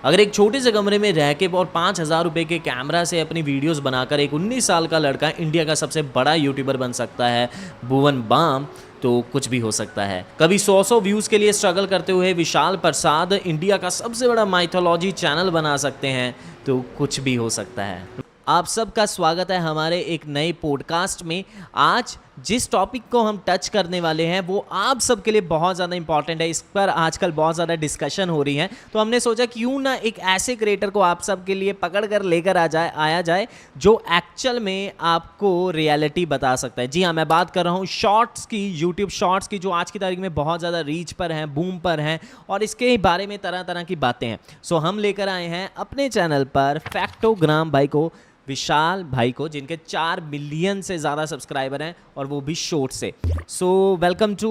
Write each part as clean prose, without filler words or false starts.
अगर एक छोटे से कमरे में रह के और 5,000 रुपये के कैमरा से अपनी वीडियोस बनाकर एक 19 साल का लड़का इंडिया का सबसे बड़ा यूट्यूबर बन सकता है, भुवन बाम, तो कुछ भी हो सकता है। कभी 100 व्यूज़ के लिए स्ट्रगल करते हुए विशाल प्रसाद इंडिया का सबसे बड़ा माइथोलॉजी चैनल बना सकते हैं, तो कुछ भी हो सकता है। आप सबका स्वागत है हमारे एक नए पॉडकास्ट में। आज जिस टॉपिक को हम टच करने वाले हैं वो आप सबके लिए बहुत ज़्यादा इंपॉर्टेंट है। इस पर आजकल बहुत ज़्यादा डिस्कशन हो रही है, तो हमने सोचा क्यों ना एक ऐसे क्रिएटर को आप सबके लिए पकड़ कर लेकर आया जाए जो एक्चुअल में आपको रियलिटी बता सकता है। जी हाँ, मैं बात कर रहा हूँ शॉर्ट्स की, यूट्यूब शॉर्ट्स की, जो आज की तारीख में बहुत ज़्यादा रीच पर हैं, बूम पर हैं और इसके बारे में तरह तरह की बातें हैं। सो हम लेकर आए हैं अपने चैनल पर फैक्टोग्राम भाई को, विशाल भाई को, जिनके 4 मिलियन से ज़्यादा सब्सक्राइबर हैं और वो भी शॉर्ट से। सो वेलकम टू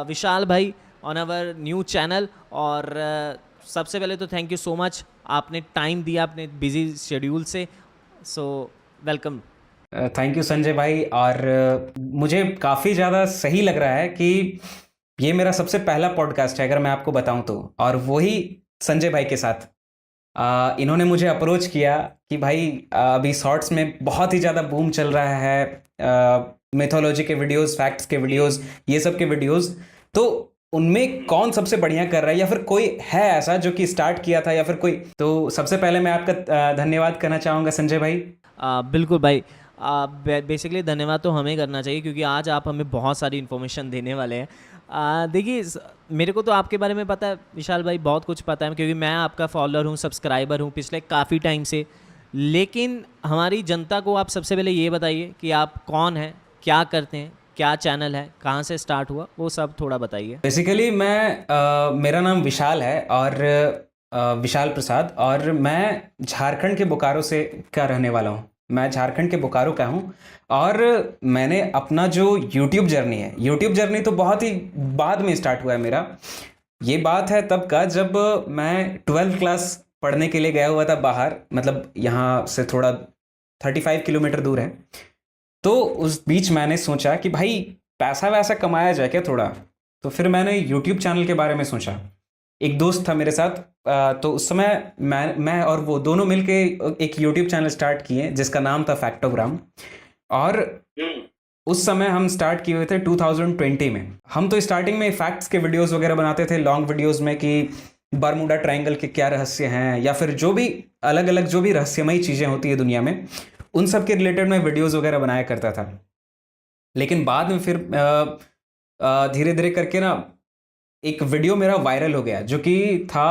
विशाल भाई ऑन आवर न्यू चैनल। और सबसे पहले तो थैंक यू सो मच, आपने टाइम दिया अपने बिजी शेड्यूल से। So welcome. Thank you Sanjay भाई। और मुझे काफ़ी ज़्यादा सही लग रहा है कि ये मेरा सबसे पहला पॉडकास्ट है, अगर मैं आपको बताऊं तो, और वही संजय भाई के साथ। इन्होंने मुझे अप्रोच किया कि भाई अभी शॉर्ट्स में बहुत ही ज़्यादा बूम चल रहा है, मिथोलॉजी के वीडियोस, फैक्ट्स के वीडियोस, ये सब के वीडियोस, तो उनमें कौन सबसे बढ़िया कर रहा है, या फिर कोई है ऐसा जो कि स्टार्ट किया था, या फिर कोई। तो सबसे पहले मैं आपका धन्यवाद करना चाहूँगा संजय भाई। बिल्कुल भाई, बेसिकली धन्यवाद तो हमें करना चाहिए क्योंकि आज आप हमें बहुत सारी इन्फॉर्मेशन देने वाले हैं। देखिए, मेरे को तो आपके बारे में पता है विशाल भाई, बहुत कुछ पता है क्योंकि मैं आपका फॉलोअर हूँ, सब्सक्राइबर हूँ पिछले काफ़ी टाइम से। लेकिन हमारी जनता को आप सबसे पहले ये बताइए कि आप कौन हैं, क्या करते हैं, क्या चैनल है, कहाँ से स्टार्ट हुआ, वो सब थोड़ा बताइए। बेसिकली मेरा नाम विशाल है, और विशाल प्रसाद, और मैं झारखंड के बोकारो से का रहने वाला हूँ। मैं झारखंड के बोकारो का हूँ। और मैंने अपना जो यूट्यूब जर्नी है, यूट्यूब जर्नी तो बहुत ही बाद में स्टार्ट हुआ है मेरा। ये बात है तब का जब मैं 12th क्लास पढ़ने के लिए गया हुआ था बाहर, मतलब यहाँ से थोड़ा 35 किलोमीटर दूर है। तो उस बीच मैंने सोचा कि भाई पैसा वैसा कमाया जाए क्या थोड़ा। तो फिर मैंने यूट्यूब चैनल के बारे में सोचा। एक दोस्त था मेरे साथ, तो उस समय मैं और वो दोनों मिलके एक यूट्यूब चैनल स्टार्ट किए जिसका नाम था फैक्टोग्राम। और उस समय हम स्टार्ट किए हुए थे 2020 में। हम तो स्टार्टिंग में फैक्ट्स के वीडियोस वगैरह बनाते थे, लॉन्ग वीडियोस में, कि बरमूडा ट्रायंगल के क्या रहस्य हैं, या फिर जो भी अलग अलग जो भी रहस्यमयी चीज़ें होती है दुनिया में, उन सब के रिलेटेड मैं वीडियोस वगैरह बनाया करता था। लेकिन बाद में फिर धीरे धीरे करके ना एक वीडियो मेरा वायरल हो गया, जो कि था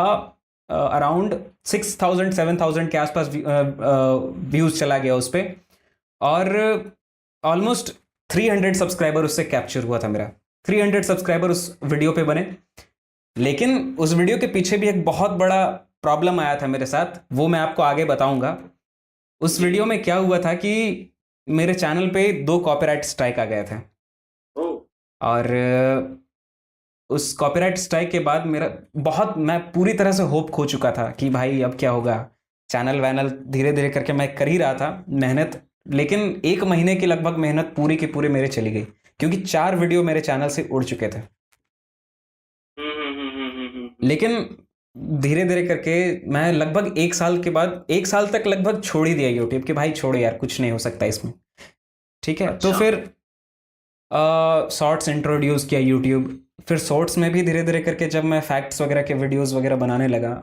अराउंड 6,000 7,000 के आसपास व्यूज़ चला गया उस पर। और ऑलमोस्ट 300 सब्सक्राइबर उससे कैप्चर हुआ था मेरा। 300 सब्सक्राइबर उस वीडियो पे बने। लेकिन उस वीडियो के पीछे भी एक बहुत बड़ा प्रॉब्लम आया था मेरे साथ, वो मैं आपको आगे बताऊंगा। उस वीडियो में क्या हुआ था कि मेरे चैनल पे 2 कॉपीराइट स्ट्राइक आ गए थे। और उस कॉपीराइट स्ट्राइक के बाद मैं पूरी तरह से होप खो चुका था कि भाई अब क्या होगा। चैनल वैनल धीरे धीरे करके मैं कर ही रहा था मेहनत, लेकिन 1 महीने की लगभग मेहनत पूरी की पूरी मेरे चली गई, क्योंकि 4 वीडियो मेरे चैनल से उड़ चुके थे। लेकिन धीरे धीरे करके मैं लगभग 1 साल के बाद, 1 साल तक लगभग छोड़ ही दिया यूट्यूब, कि भाई छोड़ो यार, कुछ नहीं हो सकता इसमें। ठीक है, तो फिर शॉर्ट्स इंट्रोड्यूस किया यूट्यूब। फिर शॉर्ट्स में भी धीरे धीरे करके जब मैं फैक्ट्स वगैरह के वीडियोस वगैरह बनाने लगा,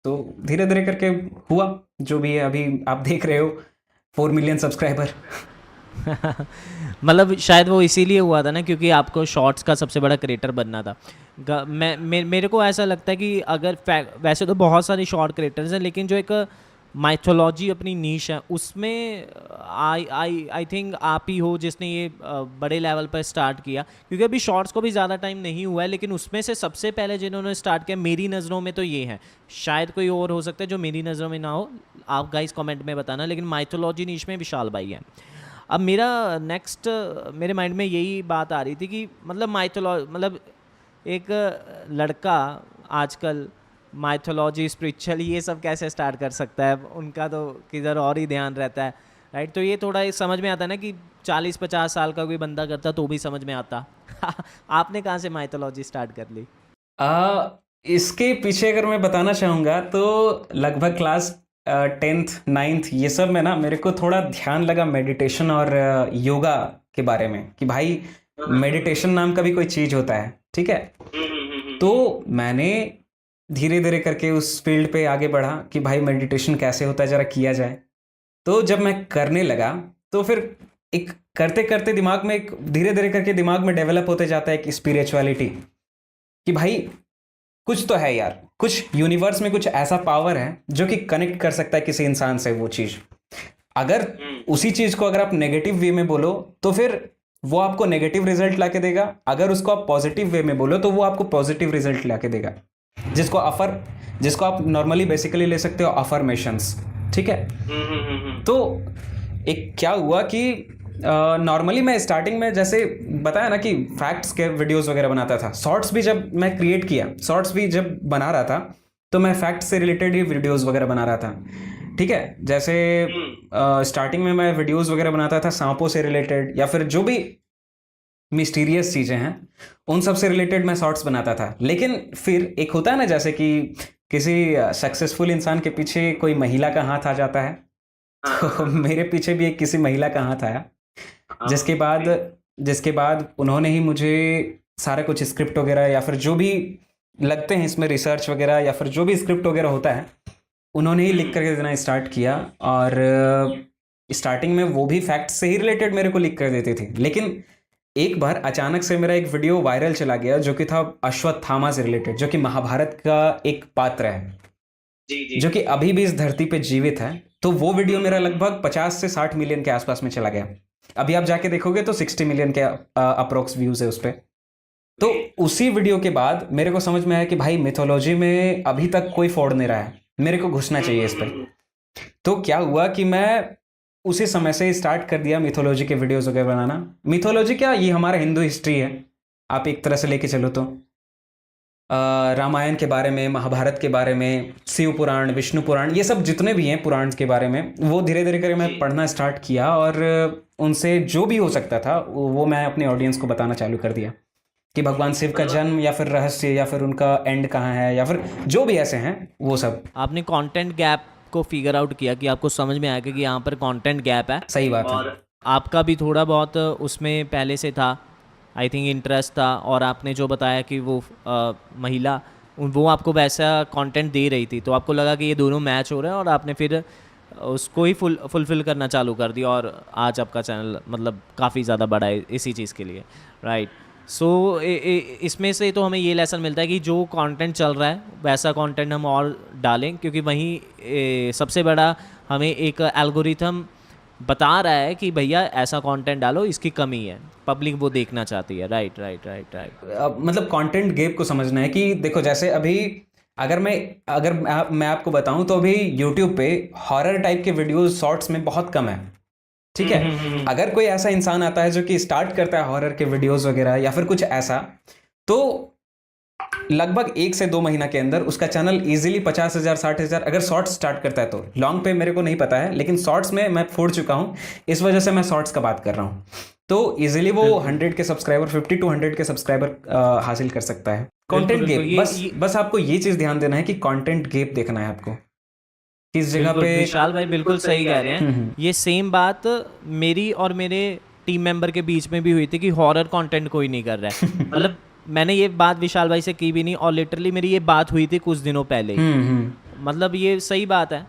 तो धीरे धीरे करके हुआ जो भी है। अभी आप देख रहे हो 4 मिलियन सब्सक्राइबर। मतलब शायद वो इसीलिए हुआ था ना क्योंकि आपको शॉर्ट्स का सबसे बड़ा क्रिएटर बनना था। मेरे को ऐसा लगता है कि अगर वैसे तो बहुत सारे शॉर्ट क्रिएटर्स हैं, लेकिन जो एक माइथोलॉजी अपनी नीश है उसमें आई थिंक आप ही हो जिसने ये बड़े लेवल पर स्टार्ट किया, क्योंकि अभी शॉर्ट्स को भी ज़्यादा टाइम नहीं हुआ है, लेकिन उसमें से सबसे पहले जिन्होंने स्टार्ट किया मेरी नज़रों में तो ये है। शायद कोई और हो सकता है जो मेरी नज़रों में ना हो, आप गाइस कमेंट में बताना, लेकिन माइथोलॉजी नीश में विशाल भाई है। अब मेरे माइंड में यही बात आ रही थी कि मतलब मतलब एक लड़का आजकल माइथोलॉजी, स्पिरिचुअल, ये सब कैसे स्टार्ट कर सकता है, उनका तो किधर और ही ध्यान रहता है, राइट। तो ये थोड़ा समझ में आता है ना कि 40-50 साल का कोई बंदा करता तो भी समझ में आता। आपने कहाँ से माइथोलॉजी स्टार्ट कर ली? इसके पीछे अगर मैं बताना चाहूँगा तो लगभग क्लास 10th 9th ये सब में ना मेरे को थोड़ा ध्यान लगा मेडिटेशन और योगा के बारे में कि भाई मेडिटेशन नाम का भी कोई चीज़ होता है, ठीक है। तो मैंने धीरे धीरे करके उस फील्ड पे आगे बढ़ा कि भाई मेडिटेशन कैसे होता है ज़रा किया जाए। तो जब मैं करने लगा तो फिर एक करते करते दिमाग में एक धीरे धीरे करके दिमाग में डेवलप होते जाता है एक स्पिरिचुअलिटी कि भाई कुछ तो है यार, कुछ यूनिवर्स में कुछ ऐसा पावर है जो कि कनेक्ट कर सकता है किसी इंसान से वो चीज़। अगर उसी चीज़ को अगर आप नेगेटिव वे में बोलो तो फिर वो आपको नेगेटिव रिजल्ट ला के देगा, अगर उसको आप पॉजिटिव वे में बोलो तो वो आपको पॉजिटिव रिजल्ट ला के देगा, जिसको आप नॉर्मली बेसिकली ले सकते हो अफर्मेशंस, ठीक है। तो एक क्या हुआ कि नॉर्मली मैं स्टार्टिंग में जैसे बताया ना कि फैक्ट्स के वीडियोस वगैरह बनाता था, शॉर्ट्स भी जब मैं क्रिएट किया, शॉर्ट्स भी जब बना रहा था तो मैं फैक्ट्स से रिलेटेड ही वीडियोस वगैरह बना रहा था, ठीक है। जैसे स्टार्टिंग में मैं वीडियोस वगैरह बनाता था सांपों से रिलेटेड या फिर जो भी मिस्टीरियस चीज़ें हैं उन सब से रिलेटेड मैं शॉर्ट्स बनाता था। लेकिन फिर एक होता है ना जैसे कि किसी सक्सेसफुल इंसान के पीछे कोई महिला का हाथ आ जाता है, तो मेरे पीछे भी एक किसी महिला का हाथ आया, जिसके बाद उन्होंने ही मुझे सारा कुछ स्क्रिप्ट वगैरह या फिर जो भी लगते हैं इसमें रिसर्च वगैरह या फिर जो भी स्क्रिप्ट वगैरह होता है उन्होंने ही लिख करके देना स्टार्ट किया। और स्टार्टिंग में वो भी फैक्ट से ही रिलेटेड मेरे को लिख कर देती थी, लेकिन एक बार अचानक से मेरा एक वीडियो वायरल चला गया जो कि था अश्वत्थामा से रिलेटेड, जो कि महाभारत का एक पात्र है जो कि अभी भी इस धरती पे जीवित है। तो वो वीडियो मेरा लगभग 50 से 60 मिलियन के आसपास में चला गया। अभी आप जाके देखोगे तो 60 मिलियन के अप्रोक्स व्यूज है उस पर। तो उसी वीडियो के बाद मेरे को समझ में आया कि भाई मिथोलॉजी में अभी तक कोई फोड़ नहीं रहा है, मेरे को घुसना चाहिए इस पर। तो क्या हुआ कि मैं उसी समय से स्टार्ट कर दिया मिथोलॉजी के वीडियोस वगैरह बनाना। मिथोलॉजी क्या, ये हमारा हिंदू हिस्ट्री है, आप एक तरह से लेके चलो तो रामायण के बारे में, महाभारत के बारे में, शिव पुराण, विष्णु पुराण, ये सब जितने भी हैं पुराण के बारे में, वो धीरे धीरे करके मैं पढ़ना स्टार्ट किया और उनसे जो भी हो सकता था वो मैं अपने ऑडियंस को बताना चालू कर दिया कि भगवान शिव का जन्म या फिर रहस्य या फिर उनका एंड कहाँ है या फिर जो भी ऐसे हैं वो सब। आपने कंटेंट गैप को फिगर आउट किया कि आपको समझ में आया कि यहाँ पर कंटेंट गैप है। सही बात है। और आपका भी थोड़ा बहुत उसमें पहले से था, आई थिंक इंटरेस्ट था, और आपने जो बताया कि वो महिला वो आपको वैसा कंटेंट दे रही थी तो आपको लगा कि ये दोनों मैच हो रहे हैं और आपने फिर उसको ही फुलफिल करना चालू कर दिया और आज आपका चैनल मतलब काफ़ी ज़्यादा बड़ा है इसी चीज़ के लिए, राइट। सो इसमें से तो हमें ये लेसन मिलता है कि जो कंटेंट चल रहा है वैसा कंटेंट हम और डालें, क्योंकि वहीं सबसे बड़ा हमें एक एल्गोरिथम बता रहा है कि भैया ऐसा कंटेंट डालो, इसकी कमी है, पब्लिक वो देखना चाहती है, राइट राइट राइट राइट। मतलब कंटेंट गैप को समझना है कि देखो जैसे अभी अगर मैं आपको बताऊं तो अभी यूट्यूब पे हॉरर टाइप के वीडियोस शॉर्ट्स में बहुत कम है, ठीक है। अगर कोई ऐसा इंसान आता है जो कि स्टार्ट करता है हॉरर के वीडियोस वगैरह या फिर कुछ ऐसा, तो लगभग 1 से 2 महीना के अंदर उसका चैनल इजीली 50,000 60,000 अगर शॉर्ट्स स्टार्ट करता है तो। लॉन्ग पे मेरे को नहीं पता है, लेकिन शॉर्ट्स में मैं फोड़ चुका हूं, इस वजह से मैं शॉर्ट्स का बात कर रहा हूं। तो इजीली वो 100 के सब्सक्राइबर 50 to 100 के सब्सक्राइबर हासिल कर सकता है। कंटेंट गेप, बस आपको ये चीज ध्यान देना है कि कंटेंट गेप देखना है आपको किस जगह पे। विशाल भाई बिल्कुल सही कह रहे हैं। ये सेम बात मेरी और मेरे टीम मेंबर के बीच में भी हुई थी कि हॉरर कंटेंट कोई नहीं कर रहा है। मतलब मैंने ये बात विशाल भाई से की भी नहीं और लिटरली मेरी ये बात हुई थी कुछ दिनों पहले ही। मतलब ये सही बात है।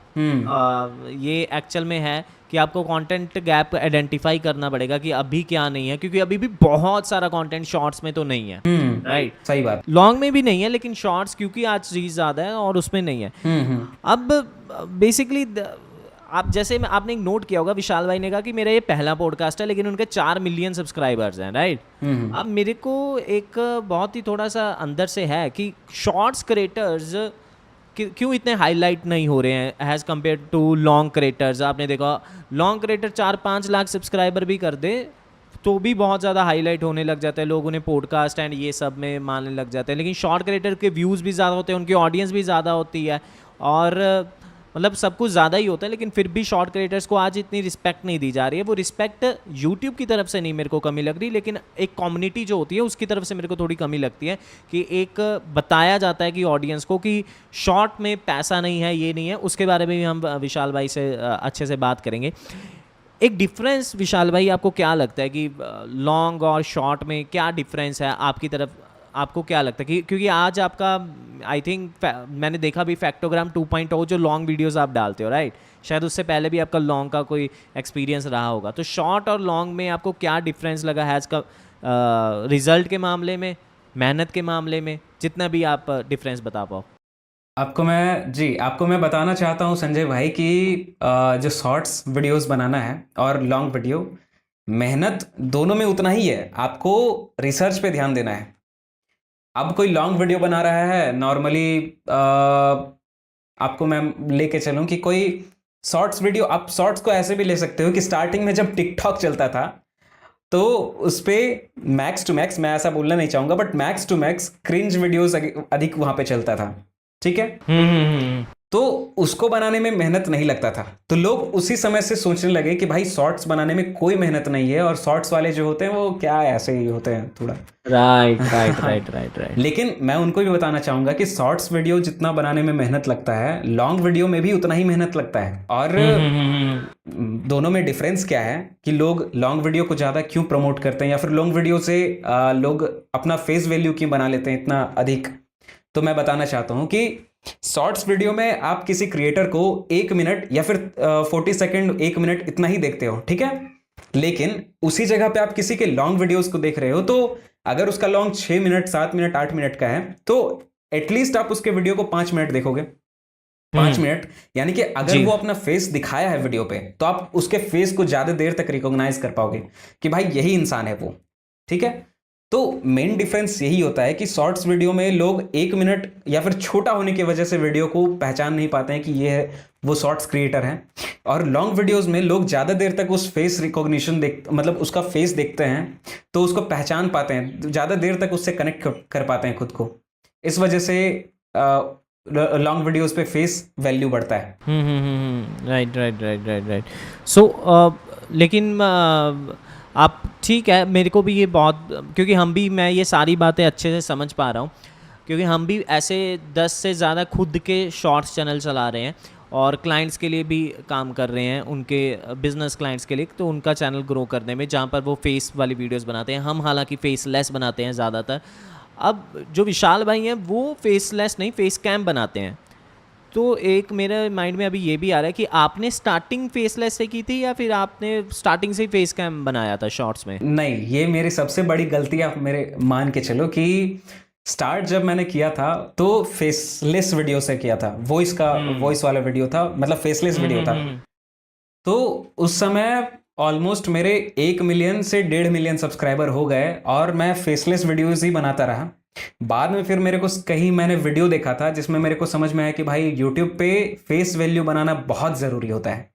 ये एक्चुअल में है कि आपको कंटेंट गैप आइडेंटिफाई करना पड़ेगा कि अभी क्या नहीं है, क्योंकि अभी भी बहुत सारा कंटेंट शॉर्ट्स में तो नहीं है, राइट। सही बात। लॉन्ग में भी नहीं है, लेकिन शॉर्ट्स क्योंकि आज चीज़ ज़्यादा है और उसमें नहीं है। अब बेसिकली आप जैसे आपने एक नोट किया होगा, विशाल भाई ने कहा कि मेरा ये पहला पॉडकास्ट है लेकिन उनके 4 मिलियन सब्सक्राइबर्स हैं, राइट। अब मेरे को एक बहुत ही थोड़ा सा अंदर से है कि शॉर्ट्स क्रिएटर्स क्यों इतने हाईलाइट नहीं हो रहे हैं as compare to long creators. आपने देखा लॉन्ग क्रिएटर 4-5 लाख सब्सक्राइबर भी कर दे तो भी बहुत ज़्यादा हाईलाइट होने लग जाता है, लोग उन्हें पॉडकास्ट एंड ये सब में मानने लग जाते हैं। लेकिन शॉर्ट क्रिएटर के व्यूज़ भी ज़्यादा होते हैं, उनकी ऑडियंस भी ज़्यादा होती है और मतलब सब कुछ ज़्यादा ही होता है, लेकिन फिर भी शॉर्ट क्रिएटर्स को आज इतनी रिस्पेक्ट नहीं दी जा रही है। वो रिस्पेक्ट यूट्यूब की तरफ से नहीं मेरे को कमी लग रही, लेकिन एक कम्युनिटी जो होती है उसकी तरफ से मेरे को थोड़ी कमी लगती है कि एक बताया जाता है कि ऑडियंस को कि शॉर्ट में पैसा नहीं है, ये नहीं है। उसके बारे में भी हम विशाल भाई से अच्छे से बात करेंगे। एक डिफरेंस विशाल भाई आपको क्या लगता है कि लॉन्ग और शॉर्ट में क्या डिफरेंस है आपकी तरफ? आपको क्या लगता है कि क्योंकि आज आपका आई थिंक मैंने देखा भी फैक्टोग्राम 2.0 जो लॉन्ग वीडियोस आप डालते हो, राइट? शायद उससे पहले भी आपका लॉन्ग का कोई एक्सपीरियंस रहा होगा। तो शॉर्ट और लॉन्ग में आपको क्या डिफरेंस लगा है आज का, रिजल्ट के मामले में, मेहनत के मामले में, जितना भी आप डिफरेंस बता पाओ। आपको मैं बताना चाहता हूँ संजय भाई कि जो शॉर्ट्स वीडियोस बनाना है और लॉन्ग वीडियो, मेहनत दोनों में उतना ही है। आपको रिसर्च पे ध्यान देना है। अब कोई लॉन्ग वीडियो बना रहा है नॉर्मली, आपको मैं लेके चलूं कि कोई शॉर्ट्स वीडियो, आप शॉर्ट्स को ऐसे भी ले सकते हो कि स्टार्टिंग में जब टिकटॉक चलता था तो उस पे मैक्स टू मैक्स, मैं ऐसा बोलना नहीं चाहूंगा but max to max cringe videos अधिक वहां पे चलता था, ठीक है? तो उसको बनाने में मेहनत नहीं लगता था, तो लोग उसी समय से सोचने लगे कि भाई शॉर्ट्स बनाने में कोई मेहनत नहीं है और शॉर्ट्स वाले जो होते हैं वो क्या ऐसे ही होते हैं थोड़ा। Right right right right right. लेकिन मैं उनको भी बताना चाहूंगा कि शॉर्ट्स वीडियो जितना बनाने में मेहनत लगता है, लॉन्ग वीडियो में भी उतना ही मेहनत लगता है। और दोनों में डिफरेंस क्या है कि लोग लॉन्ग वीडियो को ज़्यादा क्यों प्रमोट करते हैं, या फिर लॉन्ग वीडियो से लोग अपना फेस वैल्यू क्यों बना लेते हैं इतना अधिक। तो मैं बताना चाहता हूं कि शॉर्ट्स वीडियो में आप किसी क्रिएटर को 1 मिनट या फिर 40 सेकंड, 1 मिनट इतना ही देखते हो, ठीक है? लेकिन उसी जगह पे आप किसी के लॉन्ग वीडियोस को देख रहे हो, तो अगर उसका लॉन्ग 6 मिनट, 7 मिनट, 8 मिनट का है तो एटलीस्ट आप उसके वीडियो को 5 मिनट देखोगे। 5 मिनट यानी कि अगर वो अपना फेस दिखाया है वीडियो पे तो आप उसके फेस को ज्यादा देर तक रिकॉग्नाइज कर पाओगे कि भाई यही इंसान है वो, ठीक है? तो मेन डिफरेंस यही होता है कि शॉर्ट्स वीडियो में लोग 1 मिनट या फिर छोटा होने की वजह से वीडियो को पहचान नहीं पाते हैं कि ये है वो शॉर्ट्स क्रिएटर हैं। और लॉन्ग वीडियोस में लोग ज़्यादा देर तक उस फेस रिकॉग्निशन मतलब उसका फेस देखते हैं तो उसको पहचान पाते हैं, ज़्यादा देर तक उससे कनेक्ट कर पाते हैं खुद को। इस वजह से लॉन्ग वीडियोस पे फेस वैल्यू बढ़ता है। Right right right right right. So लेकिन आप ठीक है, मेरे को भी ये बहुत, क्योंकि हम भी, मैं ये सारी बातें अच्छे से समझ पा रहा हूँ क्योंकि हम भी ऐसे 10 से ज़्यादा खुद के शॉर्ट्स चैनल चला रहे हैं और क्लाइंट्स के लिए भी काम कर रहे हैं, उनके बिजनेस क्लाइंट्स के लिए, तो उनका चैनल ग्रो करने में, जहाँ पर वो फेस वाली वीडियोस बनाते हैं। हम हालांकि फेसलेस बनाते हैं ज़्यादातर। अब जो विशाल भाई हैं वो फेसलेस नहीं, फेस कैम बनाते हैं। तो एक मेरे माइंड में अभी ये भी आ रहा है कि आपने स्टार्टिंग फेसलेस से की थी या फिर आपने स्टार्टिंग से ही फेस कैम बनाया था शॉर्ट्स में? नहीं, ये मेरी सबसे बड़ी गलती आप मेरे मान के चलो कि स्टार्ट जब मैंने किया था तो फेसलेस वीडियो से किया था। वॉइस वाला वीडियो था, मतलब फेसलेस वीडियो था। तो उस समय ऑलमोस्ट मेरे 1 मिलियन से 1.5 मिलियन सब्सक्राइबर हो गए और मैं फेसलेस वीडियोस ही बनाता रहा। बाद में फिर मेरे को कहीं मैंने वीडियो देखा था जिसमें मेरे को समझ में आया कि भाई यूट्यूब पे फेस वैल्यू बनाना बहुत ज़रूरी होता है।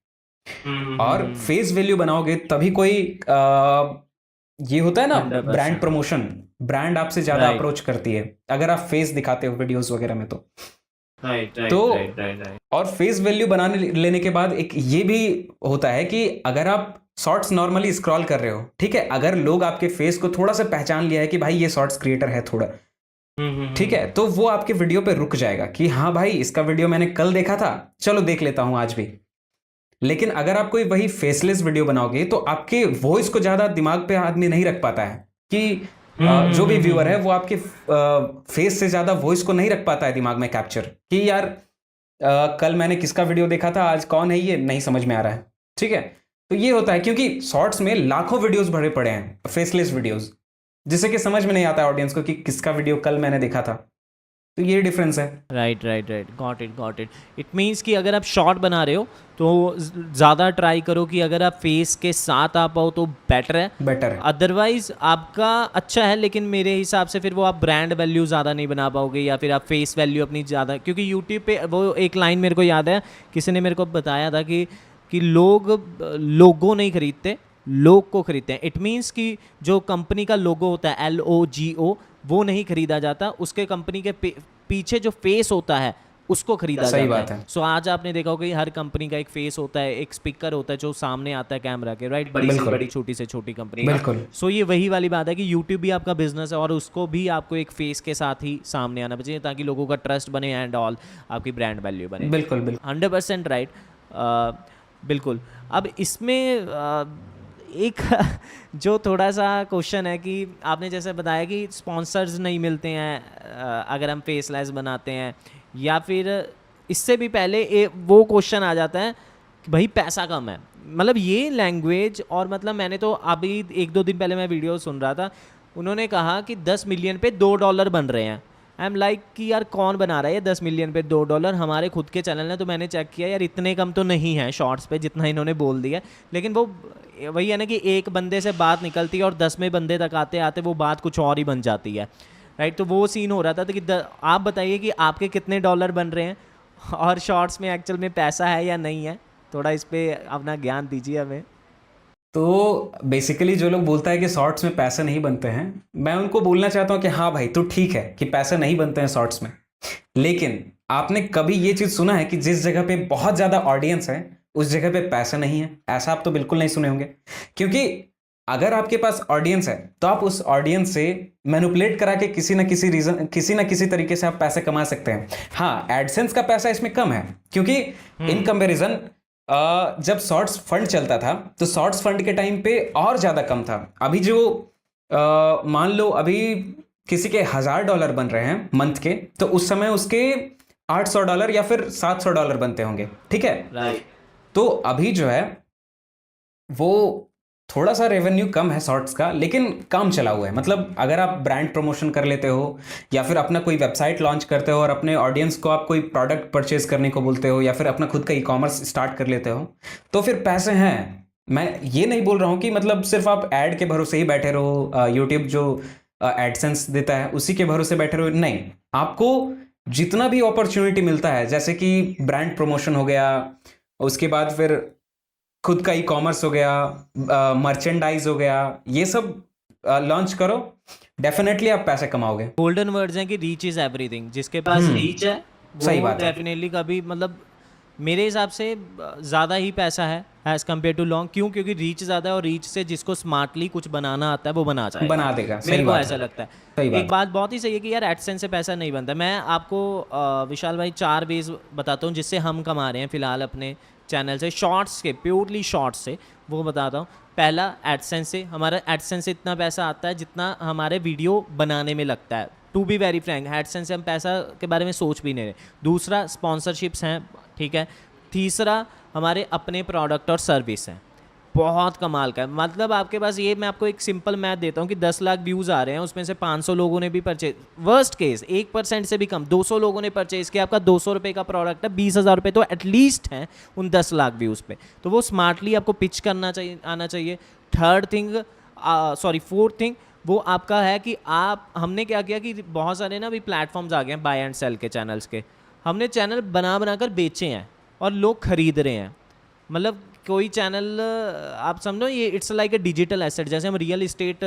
और फेस वैल्यू बनाओगे तभी कोई ये होता है ना, 100%। ब्रांड प्रमोशन, ब्रांड आपसे ज़्यादा अप्रोच करती है अगर आप फेस दिखाते हो वीडियोस वगैरह में। तो और फेस वैल्यू बनाने लेने के बाद एक ये भी होता है कि अगर आप शॉर्ट्स नॉर्मली स्क्रॉल कर रहे हो, ठीक है, अगर लोग आपके फेस को थोड़ा सा पहचान लिया है कि भाई ये शॉर्ट्स क्रिएटर है थोड़ा, ठीक है, तो वो आपके वीडियो पे रुक जाएगा कि हाँ भाई इसका वीडियो मैंने कल देखा था, चलो देख लेता हूं आज भी। लेकिन अगर आप कोई वही फेसलेस वीडियो बनाओगे तो आपके वॉइस को ज्यादा दिमाग पे आदमी नहीं रख पाता है कि जो भी व्यूअर है वो आपके फेस से ज्यादा वॉइस को नहीं रख पाता है दिमाग में कैप्चर, कि यार कल मैंने किसका वीडियो देखा था, आज कौन है ये नहीं समझ में आ रहा है, ठीक है। तो ये होता है क्योंकि शॉर्ट्स में लाखों वीडियोस भरे पड़े हैं, फेसलेस वीडियोस, जिससे कि समझ में नहीं आता है ऑडियंस को कि किसका वीडियो कल मैंने देखा था। तो ये डिफरेंस है। Right, got it. It means कि अगर आप शॉर्ट बना रहे हो तो ज़्यादा ट्राई करो कि अगर आप फेस के साथ आ पाओ तो बेटर है। अदरवाइज आपका अच्छा है, लेकिन मेरे हिसाब से फिर वो आप ब्रांड वैल्यू ज़्यादा नहीं बना पाओगे या फिर आप फेस वैल्यू अपनी ज़्यादा, क्योंकि यूट्यूब पे वो एक लाइन मेरे को याद है, किसी ने मेरे को बताया था कि लोग लोगो नहीं खरीदते, लोग को खरीदते हैं। इट मीन्स कि जो कंपनी का लोगो होता है LOGO वो नहीं खरीदा जाता, उसके कंपनी के पीछे जो फेस होता है उसको खरीदा सही जाता बात है। है। सो आज आपने देखा होगा कि हर कंपनी का एक फेस होता है, एक स्पीकर होता है जो सामने आता है कैमरा के, राइट, बड़ी से बिल्कुल बड़ी छोटी से छोटी कंपनी का। बिल्कुल सो ये वही वाली बात है कि यूट्यूब भी आपका बिजनेस है और उसको भी आपको एक फेस के साथ ही सामने आना चाहिए ताकि लोगों का ट्रस्ट बने एंड ऑल, आपकी ब्रांड वैल्यू बने। बिल्कुल बिल्कुल 100% राइट। बिल्कुल। अब इसमें एक जो थोड़ा सा क्वेश्चन है कि आपने जैसे बताया कि स्पॉन्सर्स नहीं मिलते हैं अगर हम फेसलेस बनाते हैं, या फिर इससे भी पहले वो क्वेश्चन आ जाता है कि भाई पैसा कम है। मतलब ये लैंग्वेज, और मतलब मैंने तो अभी 1-2 दिन पहले मैं वीडियो सुन रहा था, उन्होंने कहा कि 10 मिलियन पे $2 बन रहे हैं। आई एम लाइक कि यार कौन बना रहा है ये 10 मिलियन पे $2? हमारे खुद के चैनल ने तो मैंने चेक किया यार इतने कम तो नहीं है शॉर्ट्स पे जितना इन्होंने बोल दिया। लेकिन वो वही है ना कि एक बंदे से बात निकलती है और 10वें बंदे तक आते आते वो बात कुछ और ही बन जाती है, राइट। तो वो सीन हो रहा था तो कि आप बताइए कि आपके कितने डॉलर बन रहे हैं और शॉर्ट्स में एक्चुअल में पैसा है या नहीं है, थोड़ा इस पर अपना ज्ञान दीजिए हमें। तो बेसिकली जो लोग बोलता है कि शॉर्ट्स में पैसे नहीं बनते हैं, मैं उनको बोलना चाहता हूँ कि हाँ भाई तो ठीक है कि पैसे नहीं बनते हैं शॉर्ट्स में, लेकिन आपने कभी ये चीज सुना है कि जिस जगह पे बहुत ज्यादा ऑडियंस है उस जगह पे पैसे नहीं है? ऐसा आप तो बिल्कुल नहीं सुने होंगे, क्योंकि अगर आपके पास ऑडियंस है तो आप उस ऑडियंस से मैनिपुलेट करा के किसी ना किसी तरीके से आप पैसे कमा सकते हैं। हाँ, एडसेंस का पैसा इसमें कम है, क्योंकि इन कंपैरिजन जब शॉर्ट्स फंड चलता था तो शॉर्ट्स फंड के टाइम पे और ज्यादा कम था। अभी जो मान लो अभी किसी के $1000 बन रहे हैं मंथ के, तो उस समय उसके $800 या फिर $700 बनते होंगे, ठीक है, राइट। तो अभी जो है वो थोड़ा सा रेवेन्यू कम है शॉर्ट्स का, लेकिन काम चला हुआ है। मतलब अगर आप ब्रांड प्रमोशन कर लेते हो या फिर अपना कोई वेबसाइट लॉन्च करते हो और अपने ऑडियंस को आप कोई प्रोडक्ट परचेज करने को बोलते हो या फिर अपना खुद का ई-कॉमर्स स्टार्ट कर लेते हो तो फिर पैसे हैं। मैं ये नहीं बोल रहा हूँ कि मतलब सिर्फ आप ऐड के भरोसे ही बैठे रहो, यूट्यूब जो एडसेंस देता है उसी के भरोसे बैठे रहो, नहीं। आपको जितना भी अपॉर्चुनिटी मिलता है, जैसे कि ब्रांड प्रमोशन हो गया, उसके बाद फिर खुद का ई कॉमर्स हो गया, मर्चेंडाइज हो गया, ये सब लॉन्च करो, डेफिनेटली आप पैसे कमाओगे। गोल्डन वर्ड्स हैं कि रीच इज एवरीथिंग। जिसके पास रीच है सही वो बात है। डेफिनेटली कभी, मतलब मेरे हिसाब से ज़्यादा ही पैसा है एज कम्पेयर टू लॉन्ग। क्यों? क्योंकि रीच ज़्यादा है और रीच से जिसको स्मार्टली कुछ बनाना आता है वो बना जाएगा, बना देगा, मेरे सही को बात ऐसा है, लगता है। सही बात एक बात बहुत ही सही है कि यार एडसेंस से पैसा नहीं बनता। मैं आपको विशाल भाई 4 वेज बताता हूँ जिससे हम कमा रहे हैं फिलहाल अपने चैनल से, शॉर्ट्स के, प्योरली शॉर्ट्स से, वो बताता हूँ। पहला, एडसेंस से। हमारा एडसेंस से इतना पैसा आता है जितना हमारे वीडियो बनाने में लगता है। To be very frank, AdSense से हम पैसा के बारे में सोच भी नहीं रहे। दूसरा, स्पॉन्सरशिप्स हैं, ठीक है। तीसरा, हमारे अपने प्रोडक्ट और सर्विस हैं, बहुत कमाल का है। मतलब आपके पास ये, मैं आपको एक सिंपल मैथ देता हूँ कि 10 लाख व्यूज़ आ रहे हैं, उसमें से 500 लोगों ने भी परचेज, वर्स्ट केस 1% से भी कम 200 लोगों ने परचेज किया, आपका 200 रुपये का प्रोडक्ट है, 20,000 रुपये तो एटलीस्ट हैं उन 10 लाख व्यूज़ पे। तो वो स्मार्टली आपको पिच करना चाहिए, आना चाहिए। थर्ड थिंग, फोर्थ थिंग, वो आपका है कि हमने क्या किया कि बहुत सारे ना अभी प्लेटफॉर्म्स आ गए हैं बाय एंड सेल के चैनल्स के। हमने चैनल बना कर बेचे हैं और लोग खरीद रहे हैं। मतलब कोई चैनल, आप समझो ये it's like a digital asset. जैसे हम रियल इस्टेट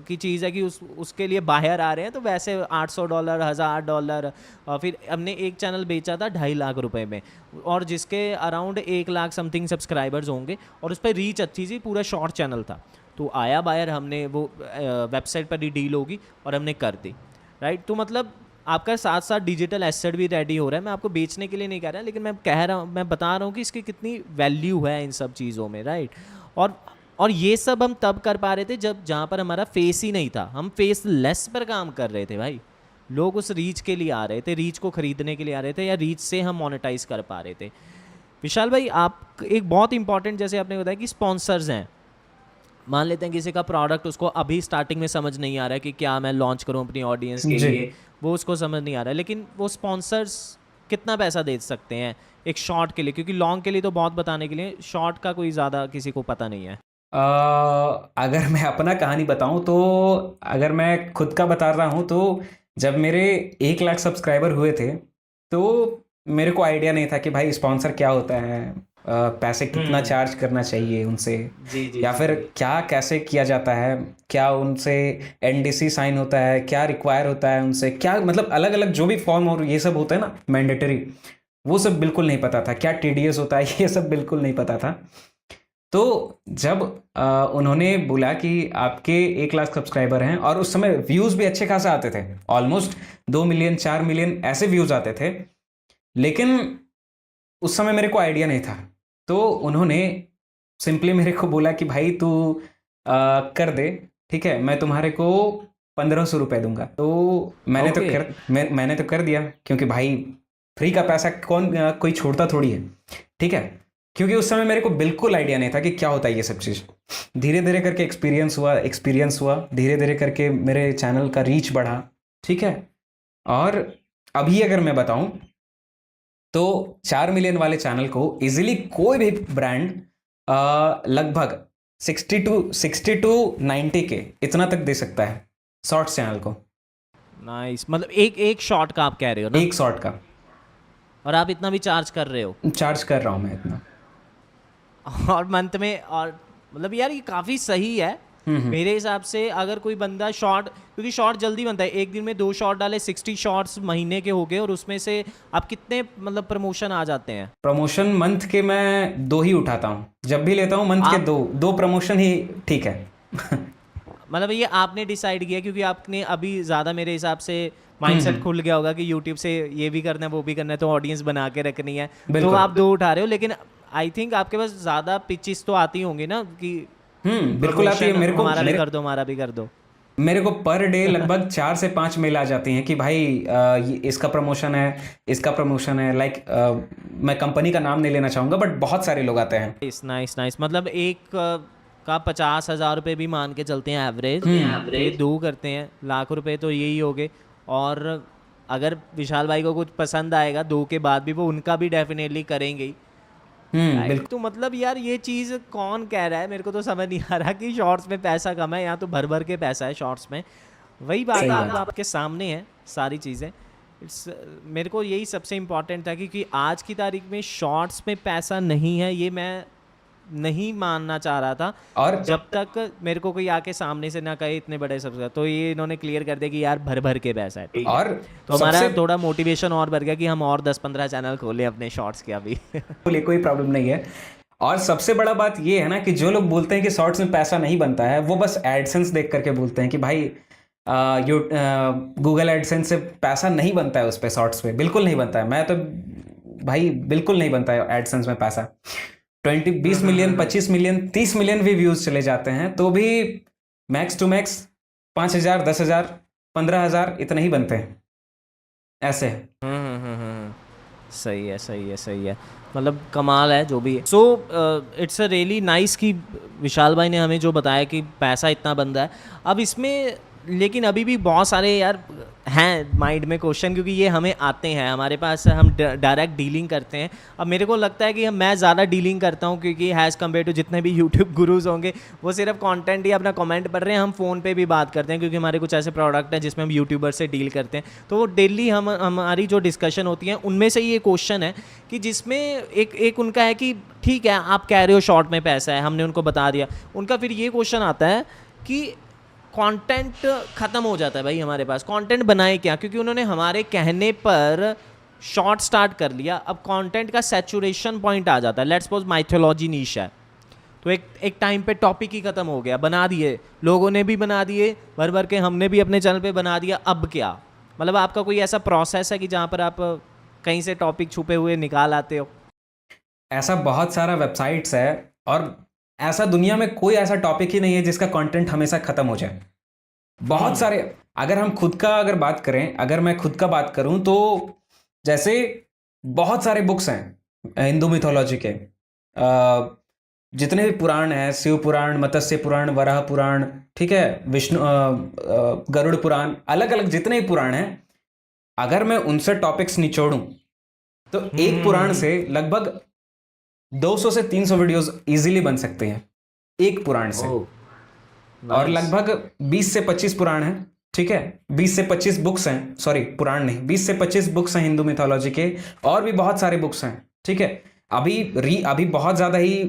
की चीज़ है कि उसके लिए बाहर आ रहे हैं, तो वैसे $800, $1000, और फिर हमने एक चैनल बेचा था 2.5 लाख रुपए में, और जिसके अराउंड 1 लाख समथिंग सब्सक्राइबर्स होंगे, और उस पर रीच अच्छी सी, पूरा शॉर्ट चैनल था। तो आया बायर, हमने वो वेबसाइट पर ही डील होगी और हमने कर दी, राइट। तो मतलब आपका साथ साथ डिजिटल एसेट भी रेडी हो रहा है। मैं आपको बेचने के लिए नहीं कह रहा, लेकिन मैं बता रहा हूँ कि इसकी कितनी वैल्यू है इन सब चीज़ों में, राइट। और ये सब हम तब कर पा रहे थे जहाँ पर हमारा फेस ही नहीं था। हम फेस लेस पर काम कर रहे थे भाई। लोग उस रीच के लिए आ रहे थे, रीच को खरीदने के लिए आ रहे थे, या रीच से हम मोनेटाइज कर पा रहे थे। विशाल भाई, आप एक बहुत इंपॉर्टेंट, जैसे आपने बताया कि स्पॉन्सर्स हैं। मान लेते हैं किसी का प्रोडक्ट उसको अभी स्टार्टिंग में समझ नहीं आ रहा है कि क्या मैं लॉन्च करूं अपनी ऑडियंस के लिए, वो उसको समझ नहीं आ रहा है, लेकिन वो स्पॉन्सर्स कितना पैसा दे सकते हैं एक शॉर्ट के लिए? क्योंकि लॉन्ग के लिए तो बहुत बताने के लिए, शॉर्ट का कोई ज़्यादा किसी को पता नहीं है। अगर मैं अपना कहानी बताऊं तो, अगर मैं खुद का बता रहा हूं तो, जब मेरे 1 लाख सब्सक्राइबर हुए थे तो मेरे को आइडिया नहीं था कि भाई स्पॉन्सर क्या होता है, पैसे कितना चार्ज करना चाहिए उनसे, जी जी या फिर क्या कैसे किया जाता है, क्या उनसे एनडीसी साइन होता है, क्या रिक्वायर होता है उनसे, क्या मतलब अलग अलग जो भी फॉर्म और ये सब होता है ना मैंडेटरी, वो सब बिल्कुल नहीं पता था। क्या टीडीएस होता है ये सब बिल्कुल नहीं पता था। तो जब उन्होंने बोला कि आपके 1 लाख सब्सक्राइबर हैं, और उस समय व्यूज़ भी अच्छे खासे आते थे, ऑलमोस्ट 2 मिलियन 4 मिलियन ऐसे व्यूज़ आते थे, लेकिन उस समय मेरे को आइडिया नहीं था। तो उन्होंने सिंपली मेरे को बोला कि भाई तू कर दे, ठीक है, मैं तुम्हारे को 1500 रुपये दूंगा। तो ओके मैंने तो कर दिया, क्योंकि भाई फ्री का पैसा कौन कोई छोड़ता थोड़ी है, ठीक है। क्योंकि उस समय मेरे को बिल्कुल आइडिया नहीं था कि क्या होता है ये सब चीज़। धीरे धीरे करके एक्सपीरियंस हुआ, धीरे धीरे करके मेरे चैनल का रीच बढ़ा, ठीक है। और अभी अगर मैं बताऊं तो 4 मिलियन वाले चैनल को इजीली कोई भी ब्रांड लगभग 60 टू 90 के इतना तक दे सकता है शॉर्ट्स चैनल को, नाइस। मतलब एक एक शॉट का आप कह रहे हो ना, एक शॉर्ट का और आप इतना भी चार्ज कर रहे हो चार्ज कर रहा हूँ मैं इतना। और मंथ में, और मतलब यार ये काफ़ी सही है मेरे हिसाब से। अगर कोई बंदा शॉर्ट, क्योंकि शॉर्ट जल्दी बनता है, एक दिन में 2 शॉट डाले 60 शॉर्ट्स महीने के हो गए, और उसमें से आप कितने मतलब प्रमोशन आ जाते हैं? प्रमोशन मंथ के मैं 2 ही उठाता हूँ, जब भी लेता हूँ मंथ के 2 प्रमोशन ही ठीक है। मतलब ये आपने डिसाइड किया क्योंकि आपने अभी ज़्यादा मेरे हिसाब से माइंडसेट खुल गया होगा कि यूट्यूब से ये भी करना है वो भी करना है, तो ऑडियंस बना के रखनी है, तो बिल्कुल। आप 2 उठा रहे हो। लेकिन आई थिंक आपके पास ज़्यादा पिचेस तो आती होंगी ना कि बिल्कुल आती है। हमारा भी कर दो, हमारा भी कर दो। मेरे को पर डे लगभग 4 से 5 मेल आ जाती हैं कि भाई इसका प्रमोशन है, इसका प्रमोशन है। लाइक मैं कंपनी का नाम नहीं लेना चाहूँगा, बट बहुत सारे लोग आते हैं। Nice nice nice. मतलब एक का 50,000 रुपये भी मान के चलते हैं एवरेज, ये 2 करते हैं लाख रुपए, तो यही हो गए। और अगर विशाल भाई को कुछ पसंद आएगा 2 के बाद भी, वो उनका भी डेफिनेटली करेंगे ही। बिल्कुल। तो मतलब यार ये चीज़ कौन कह रहा है, मेरे को तो समझ नहीं आ रहा कि शॉर्ट्स में पैसा कम है, यहाँ तो भर भर के पैसा है शॉर्ट्स में। वही बात सही है, बात। अब आपके सामने है सारी चीज़ें। इट्स मेरे को यही सबसे इम्पोर्टेंट था, क्योंकि आज की तारीख में शॉर्ट्स में पैसा नहीं है, ये मैं नहीं मानना चाह रहा था, और जब तक मेरे को कोई आके सामने से ना कहे इतने बड़े सब्सक्राइबर। तो ये इन्होंने क्लियर कर दिया कि यार भर भर के पैसा है। और तो हमारा सबसे थोड़ा मोटिवेशन और बढ़ गया कि हम और 10-15 चैनल खोलें अपने शॉर्ट्स के अभी। बोले कोई प्रॉब्लम नहीं है। और सबसे बड़ा बात ये है ना कि जो लोग बोलते हैं कि शॉर्ट्स में पैसा नहीं बनता है, वो बस एडसेंस देख करके बोलते हैं कि भाई गूगल एडसेंस से पैसा नहीं बनता है, उस पे शॉर्ट्स पे बिल्कुल नहीं बनता है। मैं तो भाई बिल्कुल नहीं बनता है एडसेंस में पैसा। 20 मिलियन 25 मिलियन 30 मिलियन भी व्यूज चले जाते हैं, तो भी मैक्स टू मैक्स 5,000 10,000 15,000 इतने ही बनते हैं ऐसे। सही है सही है सही है। मतलब कमाल है जो भी है। So it's a really nice कि विशाल भाई ने हमें जो बताया कि पैसा इतना बनता है। अब इसमें लेकिन अभी भी बहुत सारे यार हैं माइंड में क्वेश्चन, क्योंकि ये हमें आते हैं, हमारे पास हम डायरेक्ट डीलिंग करते हैं। अब मेरे को लगता है कि मैं ज़्यादा डीलिंग करता हूँ, क्योंकि हैज़ कम्पेयर टू जितने भी यूट्यूब गुरुज होंगे वो सिर्फ कंटेंट ही अपना कमेंट पढ़ रहे हैं, हम फ़ोन पे भी बात करते हैं, क्योंकि हमारे कुछ ऐसे प्रोडक्ट हैं जिसमें हम यूट्यूबर से डील करते हैं। तो वो डेली हमारी जो डिस्कशन होती है उनमें से ये क्वेश्चन है कि जिसमें एक उनका है कि ठीक है आप कह रहे हो शॉर्ट में पैसा है, हमने उनको बता दिया। उनका फिर ये क्वेश्चन आता है कि कंटेंट ख़त्म हो जाता है भाई, हमारे पास कंटेंट बनाए क्या, क्योंकि उन्होंने हमारे कहने पर शॉर्ट स्टार्ट कर लिया। अब कंटेंट का सैचुरेशन पॉइंट आ जाता है। लेट्स सपोज माइथोलॉजी नीश है, तो एक टाइम पे टॉपिक ही ख़त्म हो गया, बना दिए लोगों ने भी, बना दिए भर भर के, हमने भी अपने चैनल पे बना दिया। अब क्या मतलब आपका कोई ऐसा प्रोसेस है कि जहाँ पर आप कहीं से टॉपिक छुपे हुए निकाल आते हो? ऐसा बहुत सारा वेबसाइट्स है, और ऐसा दुनिया में कोई ऐसा टॉपिक ही नहीं है जिसका कंटेंट हमेशा खत्म हो जाए। बहुत सारे, अगर हम खुद का अगर बात करें, अगर मैं खुद का बात करूं तो जैसे बहुत सारे बुक्स हैं हिंदू मिथोलॉजी के, जितने भी पुराण हैं, शिव पुराण, मत्स्य पुराण, वराह पुराण, ठीक है, विष्णु गरुड़ पुराण, अलग अलग जितने भी पुराण हैं, अगर मैं उनसे टॉपिक्स निचोड़ूं तो एक पुराण से लगभग 200 से 300 वीडियोस इजीली बन सकते हैं एक पुराण से। और लगभग 20 से 25 पुराण हैं, ठीक है, 20 से 25 बुक्स हैं, सॉरी पुराण नहीं, 20 से 25 बुक्स हैं हिंदू मिथोलॉजी के, और भी बहुत सारे बुक्स हैं, ठीक है। अभी बहुत ज़्यादा ही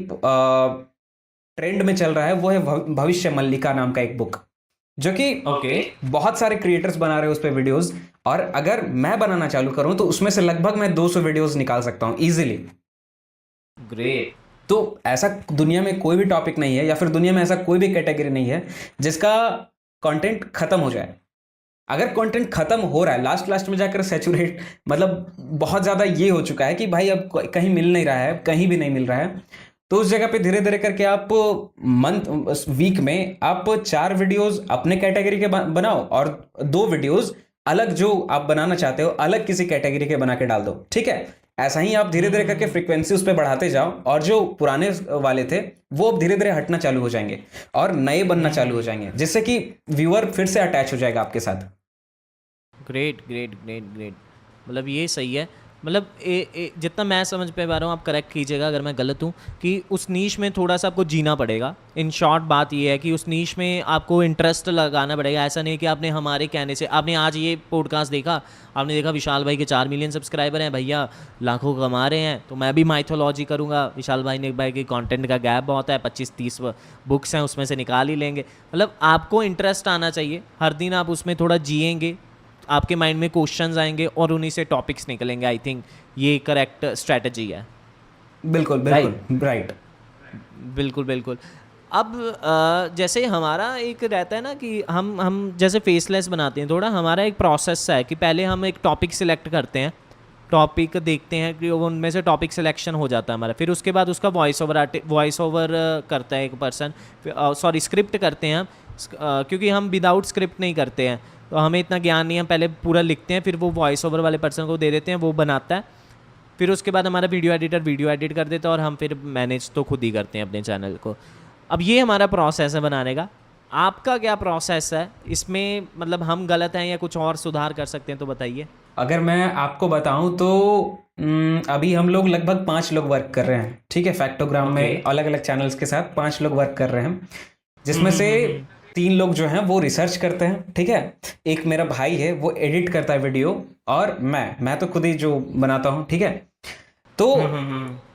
ट्रेंड में चल रहा है, वो है भविष्य मल्लिका नाम का एक बुक, जो कि ओके बहुत सारे क्रिएटर्स बना रहे हैं उस पर वीडियोस, और अगर मैं बनाना चालू करूं तो उसमें से लगभग मैं 200 वीडियोस निकाल सकता हूं इजीली। ग्रेट। तो ऐसा दुनिया में कोई भी टॉपिक नहीं है, या फिर दुनिया में ऐसा कोई भी कैटेगरी नहीं है जिसका कंटेंट खत्म हो जाए। अगर कंटेंट खत्म हो रहा है, लास्ट लास्ट में जाकर सैचुरेट, मतलब बहुत ज़्यादा ये हो चुका है कि भाई अब कहीं मिल नहीं रहा है, कहीं भी नहीं मिल रहा है, तो उस जगह पे धीरे धीरे करके आप मंथ वीक में आप 4 वीडियोस अपने कैटेगरी के बनाओ, और 2 वीडियोस अलग जो आप बनाना चाहते हो अलग किसी कैटेगरी के बना के डाल दो, ठीक है। ऐसा ही आप धीरे धीरे करके फ्रीक्वेंसी उस पर बढ़ाते जाओ, और जो पुराने वाले थे वो अब धीरे धीरे हटना चालू हो जाएंगे और नए बनना चालू हो जाएंगे, जिससे कि व्यूअर फिर से अटैच हो जाएगा आपके साथ। Great great great great. मतलब ये सही है। मतलब जितना मैं समझ पे पा रहा हूँ, आप करेक्ट कीजिएगा अगर मैं गलत हूँ, कि उस नीश में थोड़ा सा आपको जीना पड़ेगा। इन शॉर्ट बात ये है कि उस नीश में आपको इंटरेस्ट लगाना पड़ेगा। ऐसा नहीं कि आपने हमारे कहने से, आपने आज ये पॉडकास्ट देखा, आपने देखा विशाल भाई के 4 मिलियन सब्सक्राइबर हैं, भैया लाखों कमा रहे हैं, तो मैं भी माइथोलॉजी करूँगा। विशाल भाई के कंटेंट का गैप बहुत है, 25-30 बुक्स हैं, उसमें से निकाल ही लेंगे। मतलब आपको इंटरेस्ट आना चाहिए, हर दिन आप उसमें थोड़ा जिएंगे, आपके माइंड में क्वेश्चंस आएंगे और उन्हीं से टॉपिक्स निकलेंगे। आई थिंक ये करेक्ट स्ट्रेटजी है। बिल्कुल बिल्कुल राइट। बिल्कुल बिल्कुल। अब जैसे हमारा एक रहता है ना कि हम जैसे फेसलेस बनाते हैं, थोड़ा हमारा एक प्रोसेस है कि पहले हम एक टॉपिक सिलेक्ट करते हैं, टॉपिक देखते हैं कि उनमें से टॉपिक सिलेक्शन हो जाता है हमारा, फिर उसके बाद उसका वॉइस ओवर करता है एक पर्सन, सॉरी स्क्रिप्ट करते हैं हम, क्योंकि हम विदाउट स्क्रिप्ट नहीं करते हैं तो हमें इतना ज्ञान नहीं है। हम पहले पूरा लिखते हैं, फिर वो वॉइस ओवर वाले पर्सन को दे देते हैं, वो बनाता है, फिर उसके बाद हमारा वीडियो एडिटर वीडियो एडिट कर देता है, और हम फिर मैनेज तो खुद ही करते हैं अपने चैनल को। अब ये हमारा प्रोसेस है बनाने का। आपका क्या प्रोसेस है इसमें? मतलब हम गलत हैं या कुछ और सुधार कर सकते हैं तो बताइए। अगर मैं आपको बताऊं तो अभी हम लोग लगभग 5 लोग वर्क कर रहे हैं, ठीक है। फैक्टोग्राम में अलग अलग चैनल्स के साथ 5 लोग वर्क कर रहे हैं, जिसमें से 3 लोग जो हैं वो रिसर्च करते हैं, ठीक है। एक मेरा भाई है वो एडिट करता है वीडियो, और मैं तो खुद ही जो बनाता हूँ, ठीक है। तो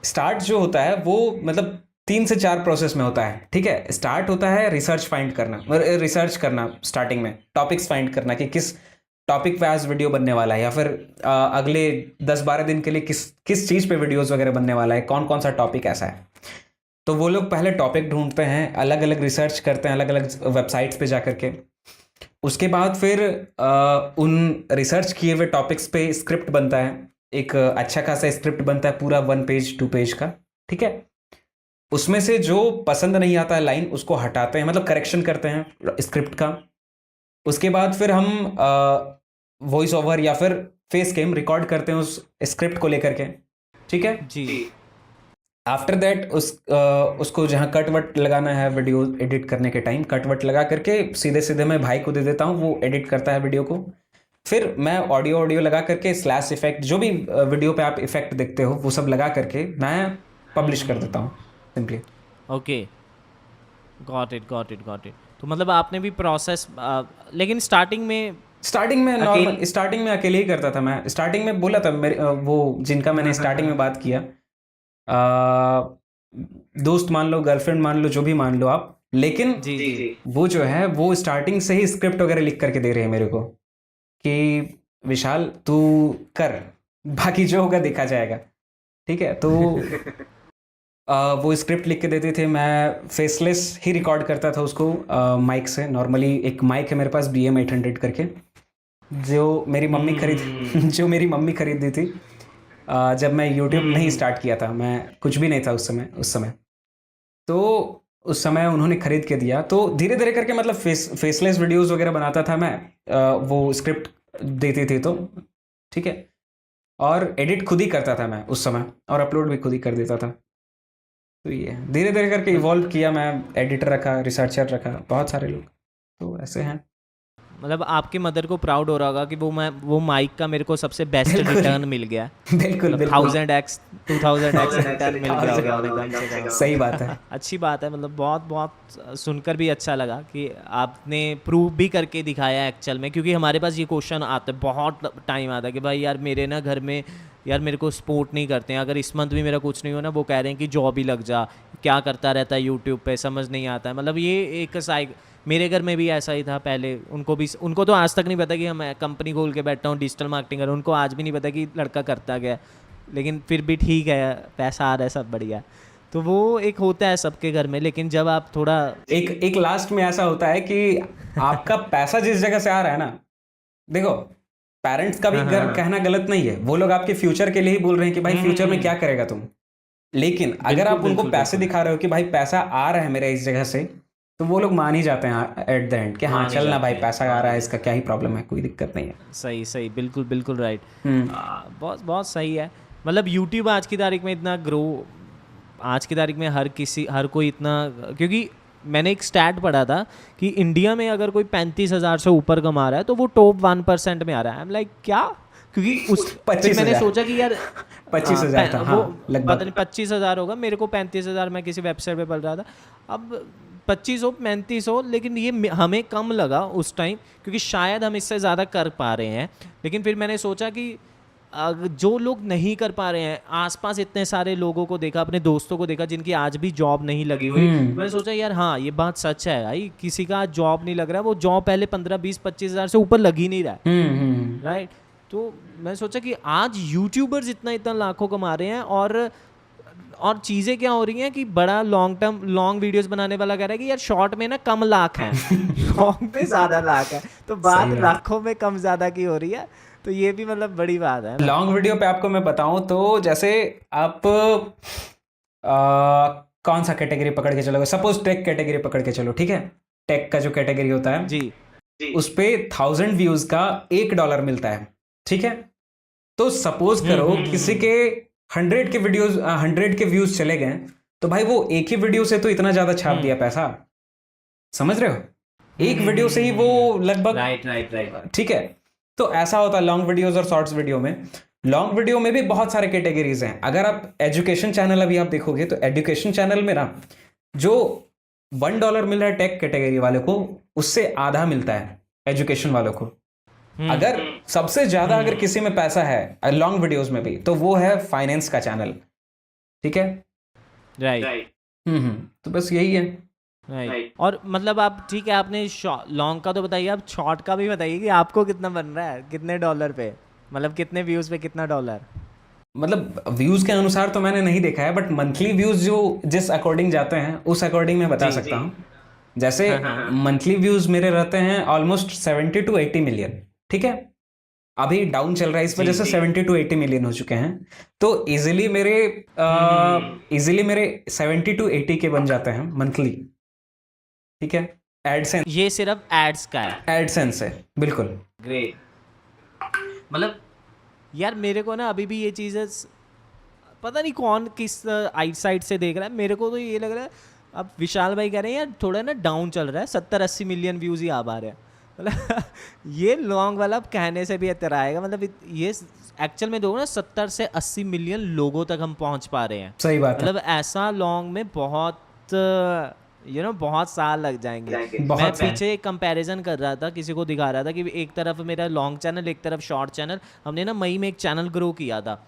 स्टार्ट जो होता है वो मतलब 3 से 4 प्रोसेस में होता है, ठीक है। स्टार्ट होता है रिसर्च करना, स्टार्टिंग में टॉपिक्स फाइंड करना कि किस टॉपिक पे आज वीडियो बनने वाला है, या फिर अगले 10-12 दिन के लिए किस चीज़ पे वीडियोस वगैरह बनने वाला है, कौन कौन सा टॉपिक ऐसा है। तो वो लोग पहले टॉपिक ढूंढते हैं, अलग अलग रिसर्च करते हैं अलग अलग वेबसाइट्स पे जा करके। उसके बाद फिर उन रिसर्च किए हुए टॉपिक्स पे स्क्रिप्ट बनता है, एक अच्छा खासा स्क्रिप्ट बनता है पूरा 1 पेज 2 पेज का, ठीक है। उसमें से जो पसंद नहीं आता है लाइन उसको हटाते हैं, मतलब करेक्शन करते हैं स्क्रिप्ट का। उसके बाद फिर हम वॉइस ओवर या फिर फेस कैम रिकॉर्ड करते हैं उस स्क्रिप्ट को लेकर के, ठीक है जी। आफ्टर दैट उसको जहाँ कट वट लगाना है वीडियो एडिट करने के टाइम, कट वट लगा करके सीधे सीधे मैं भाई को दे देता हूँ, वो एडिट करता है वीडियो को। फिर मैं ऑडियो लगा करके स्लैश इफेक्ट, जो भी वीडियो पे आप इफेक्ट देखते हो वो सब लगा करके मैं पब्लिश कर देता हूँ simply. Okay, got it got it got it. तो मतलब आपने भी प्रोसेस, लेकिन स्टार्टिंग में नॉर्मल स्टार्टिंग में अकेले ही करता था मैं। स्टार्टिंग में बोला था मेरे वो जिनका मैंने स्टार्टिंग में बात किया, दोस्त मान लो, गर्लफ्रेंड मान लो, जो भी मान लो आप, लेकिन जी वो जो है वो स्टार्टिंग से ही स्क्रिप्ट वगैरह लिख करके दे रहे हैं मेरे को कि विशाल तू कर, बाकी जो होगा देखा जाएगा, ठीक है। तो वो स्क्रिप्ट लिख के देते थे, मैं फेसलेस ही रिकॉर्ड करता था उसको माइक से। नॉर्मली एक माइक है मेरे पास BM800 करके, जो मेरी मम्मी खरीद दी थी जब मैं यूट्यूब नहीं स्टार्ट किया था, मैं कुछ भी नहीं था उस समय। तो उस समय उन्होंने खरीद के दिया, तो धीरे धीरे करके मतलब फेसलेस वीडियोस वगैरह बनाता था मैं, वो स्क्रिप्ट देती थी तो, ठीक है। और एडिट खुद ही करता था मैं उस समय, और अपलोड भी खुद ही कर देता था। तो ये धीरे धीरे करके इवॉल्व किया, मैं एडिटर रखा, रिसर्चर रखा, बहुत सारे लोग तो ऐसे हैं। मतलब आपके मदर को प्राउड हो रहा होगा कि वो माइक का मेरे को सबसे बेस्ट रिटर्न मिल गया। बिल्कुल 1000x 2000x रिटर्न मिल गया होगा उन्हें कम से कम। सही बात है। अच्छी बात है। मतलब बहुत सुनकर भी अच्छा लगा कि आपने प्रूव भी करके दिखाया एक्चुअल में, क्योंकि हमारे पास ये क्वेश्चन आता है, बहुत टाइम आता है कि भाई यार मेरे ना घर में यार मेरे को सपोर्ट नहीं करते हैं, अगर इस मंथ भी मेरा कुछ नहीं हो ना वो कह रहे हैं कि जॉब ही लग जा, क्या करता रहता है यूट्यूब पे, समझ नहीं आता है। मतलब ये एक साइक, मेरे घर में भी ऐसा ही था पहले, उनको तो आज तक नहीं पता कि हम कंपनी खोल के बैठा हूँ डिजिटल मार्केटिंग कर, उनको आज भी नहीं पता कि लड़का करता क्या है, लेकिन फिर भी ठीक है, पैसा आ रहा है, सब बढ़िया। तो वो एक होता है सबके घर में, लेकिन जब आप थोड़ा एक लास्ट में ऐसा होता है कि आपका पैसा जिस जगह से आ रहा है ना, देखो पेरेंट्स का भी कहना गलत नहीं है, वो लोग आपके फ्यूचर के लिए ही बोल रहे हैं कि भाई फ्यूचर में क्या करेगा तुम, लेकिन अगर आप उनको पैसे दिखा रहे हो कि भाई पैसा आ रहा है मेरा इस जगह से, तो वो लोग मान ही जाते हैं एट द एंड कि हाँ चल ना भाई पैसा आ रहा है, इसका क्या ही प्रॉब्लम है, कोई दिक्कत नहीं है। सही सही, बिल्कुल बिल्कुल राइट। बहुत बहुत सही है। मतलब यूट्यूब आज की तारीख में इतना ग्रो, आज की तारीख में हर कोई इतना, क्योंकि मैंने एक स्टैट पढ़ा था कि इंडिया में अगर कोई 35,000 से ऊपर कमा रहा है तो वो टॉप 1% में आ रहा है। आई एम लाइक क्या, क्योंकि उस फिर मैंने सोचा कि यार 25,000 था, हाँ, लगभग पता नहीं 25,000 होगा, मेरे को 35,000 मैं किसी वेबसाइट पे पढ़ रहा था। अब 2500 3500, लेकिन ये हमें कम लगा उस टाइम, क्योंकि शायद हम इससे ज़्यादा कर पा रहे हैं। लेकिन फिर मैंने सोचा कि जो लोग नहीं कर पा रहे हैं, आसपास इतने सारे लोगों को देखा, अपने दोस्तों को देखा जिनकी आज भी जॉब नहीं लगी हुई, मैंने सोचा यार हाँ ये बात सच है भाई, किसी का आज जॉब नहीं लग रहा है, वो जॉब पहले 15-20-25,000 से ऊपर लग ही नहीं रहा है, राइट। तो मैं सोचा कि आज यूट्यूबर्स इतना लाखों कमा रहे हैं, और चीज़ें क्या हो रही हैं कि बड़ा लॉन्ग वीडियोस बनाने वाला कह रहा है कि यार शॉर्ट में ना कम लाख हैं लॉन्ग में ज़्यादा लाख है, तो बात लाखों में कम ज़्यादा की हो रही है। तो ये भी मतलब बड़ी बात है। लॉन्ग वीडियो पे आपको मैं बताऊं तो जैसे आप कौन सा कैटेगरी पकड़ के चलोगे, सपोज टेक कैटेगरी पकड़ के चलो, ठीक है, टेक का जो कैटेगरी होता है जी, उस पे 1000 व्यूज का $1 मिलता है, ठीक है। तो सपोज करो किसी के 100 के व्यूज चले गए, तो भाई वो एक ही वीडियो से तो इतना ज्यादा छाप दिया पैसा, समझ रहे हो, एक वीडियो से ही वो लगभग, राइट, ठीक है। तो ऐसा होता है लॉन्ग वीडियोस और शॉर्ट्स वीडियो में। लॉन्ग वीडियो में भी बहुत सारे कैटेगरीज हैं। अगर आप एजुकेशन चैनल अभी आप देखोगे तो एजुकेशन चैनल में ना जो $1 मिल रहा है टेक कैटेगरी वाले को, उससे आधा मिलता है एजुकेशन वालों को। अगर सबसे ज्यादा अगर किसी में पैसा है लॉन्ग वीडियोस में भी, तो वो है फाइनेंस का चैनल, ठीक है, राइट। तो बस यही है। राइट। और मतलब आप ठीक है, आपने लॉन्ग का तो बताइए, आप शॉर्ट का भी बताइए कि आपको कितना बन रहा है, कितने डॉलर पे, मतलब कितने व्यूज पे कितना डॉलर। मतलब व्यूज के अनुसार तो मैंने नहीं देखा है, बट मंथली व्यूज जो जिस अकॉर्डिंग जाते हैं उस अकॉर्डिंग मैं बता सकता हूँ। जैसे मंथली व्यूज मेरे रहते हैं ऑलमोस्ट 70 to 80 मिलियन, ठीक है। अभी डाउन चल रहा है, इस वजह से 70 to 80 मिलियन हो चुके हैं। तो इजीली मेरे 70 to 80 के बन जाते हैं मंथली, ठीक है। एडसेंस, ये सिर्फ एड्स का है, एडसेंस है, बिल्कुल। ग्रेट। मतलब यार मेरे को ना अभी भी ये चीज़ें पता नहीं कौन किस आई साइड से देख रहा है, मेरे को तो ये लग रहा है, अब विशाल भाई कह रहे हैं यार थोड़ा ना डाउन चल रहा है, 70-80 मिलियन व्यूज़ ही आ पा रहे हैं। मतलब ये लॉन्ग वाला अब कहने से भी इतना आएगा, मतलब ये एक्चुअल में देखो ना 70 से 80 मिलियन लोगों तक हम पहुंच पा रहे हैं। सही बात है। मतलब ऐसा लॉन्ग में बहुत बहुत साल लग जाएंगे। मैं पीछे एक कंपैरिजन कर रहा था, किसी को दिखा रहा था कि एक तरफ मेरा लॉन्ग चैनल, एक तरफ शॉर्ट चैनल। हमने ना मई में एक चैनल ग्रो किया था,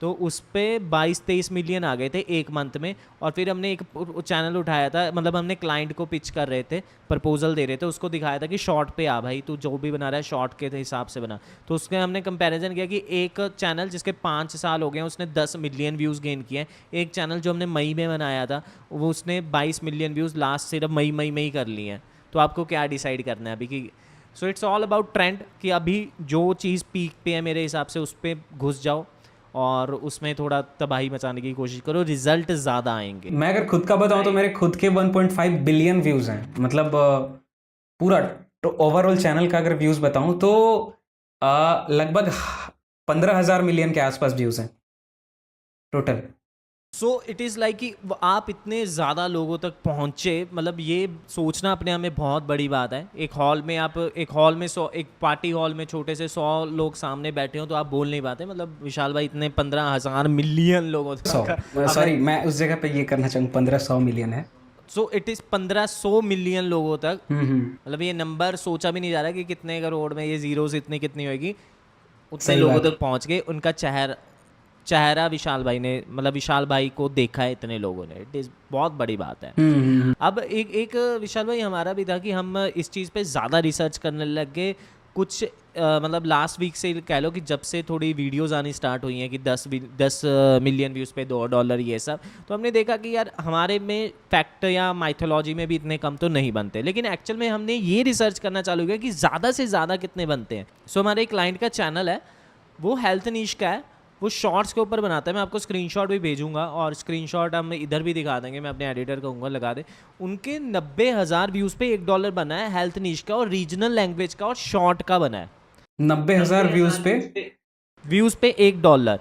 तो उस पर 22-23 मिलियन आ गए थे एक मंथ में। और फिर हमने एक चैनल उठाया था, मतलब हमने क्लाइंट को पिच कर रहे थे, प्रपोजल दे रहे थे, उसको दिखाया था कि शॉर्ट पे आ भाई, तू जो भी बना रहा है शॉर्ट के हिसाब से बना। तो उसके हमने कंपैरिजन किया कि एक चैनल जिसके 5 साल हो गए उसने 10 मिलियन व्यूज़ गेन किए हैं, एक चैनल जो हमने मई में बनाया था वो उसने 22 मिलियन व्यूज़ लास्ट सिर्फ मई में ही कर लिए हैं। तो आपको क्या डिसाइड करना है अभी कि so it's all about trend, कि अभी जो चीज़ पीक पे है मेरे हिसाब से उस पर घुस जाओ और उसमें थोड़ा तबाही मचाने की कोशिश करो, रिजल्ट ज़्यादा आएंगे। मैं अगर खुद का बताऊं तो मेरे खुद के 1.5 बिलियन व्यूज़ हैं। मतलब पूरा ओवरऑल चैनल का अगर व्यूज़ बताऊं तो लगभग 15,000 मिलियन के आसपास व्यूज़ हैं total. So it is like कि आप इतने ज़्यादा लोगों तक पहुँचे, मतलब ये सोचना अपने आप में बहुत बड़ी बात है। एक हॉल में एक पार्टी हॉल में छोटे से 100 लोग सामने बैठे हो तो आप बोल नहीं पाते। मतलब विशाल भाई इतने 15,000 मिलियन लोगों तक, सॉरी मैं उस जगह पे ये करना चाहूँ, 1500 मिलियन है। सो इट इज़ 1500 मिलियन लोगों तक। मतलब ये नंबर सोचा भी नहीं जा रहा कि कितने करोड़ में ये जीरोस इतनी कितनी होगी, उतने लोगों तक पहुँच गए। उनका चेहरा चेहरा विशाल भाई ने, मतलब विशाल भाई को देखा है इतने लोगों ने, इट इज़ बहुत बड़ी बात है। अब एक एक विशाल भाई हमारा भी था कि हम इस चीज़ पे ज़्यादा रिसर्च करने लग गए कुछ मतलब लास्ट वीक से कह लो कि जब से थोड़ी वीडियोस आनी स्टार्ट हुई हैं कि 10 मिलियन व्यूज़ पे $2 ये सब, तो हमने देखा कि यार हमारे में फैक्ट या माइथोलॉजी में भी इतने कम तो नहीं बनते, लेकिन एक्चुअल में हमने ये रिसर्च करना चालू किया कि ज़्यादा से ज़्यादा कितने बनते हैं। सो हमारे एक क्लाइंट का चैनल है, वो हेल्थ नीश का है, वो शॉर्ट्स के ऊपर बनाता है। मैं आपको स्क्रीनशॉट भी भेजूंगा और स्क्रीनशॉट हम इधर भी दिखा देंगे, मैं अपने एडिटर कहूँगा लगा दे। उनके 90,000 व्यूज़ पे $1 बना है हेल्थ नीश का, और रीजनल लैंग्वेज का और शॉर्ट का बना है। 90,000 व्यूज पे $1,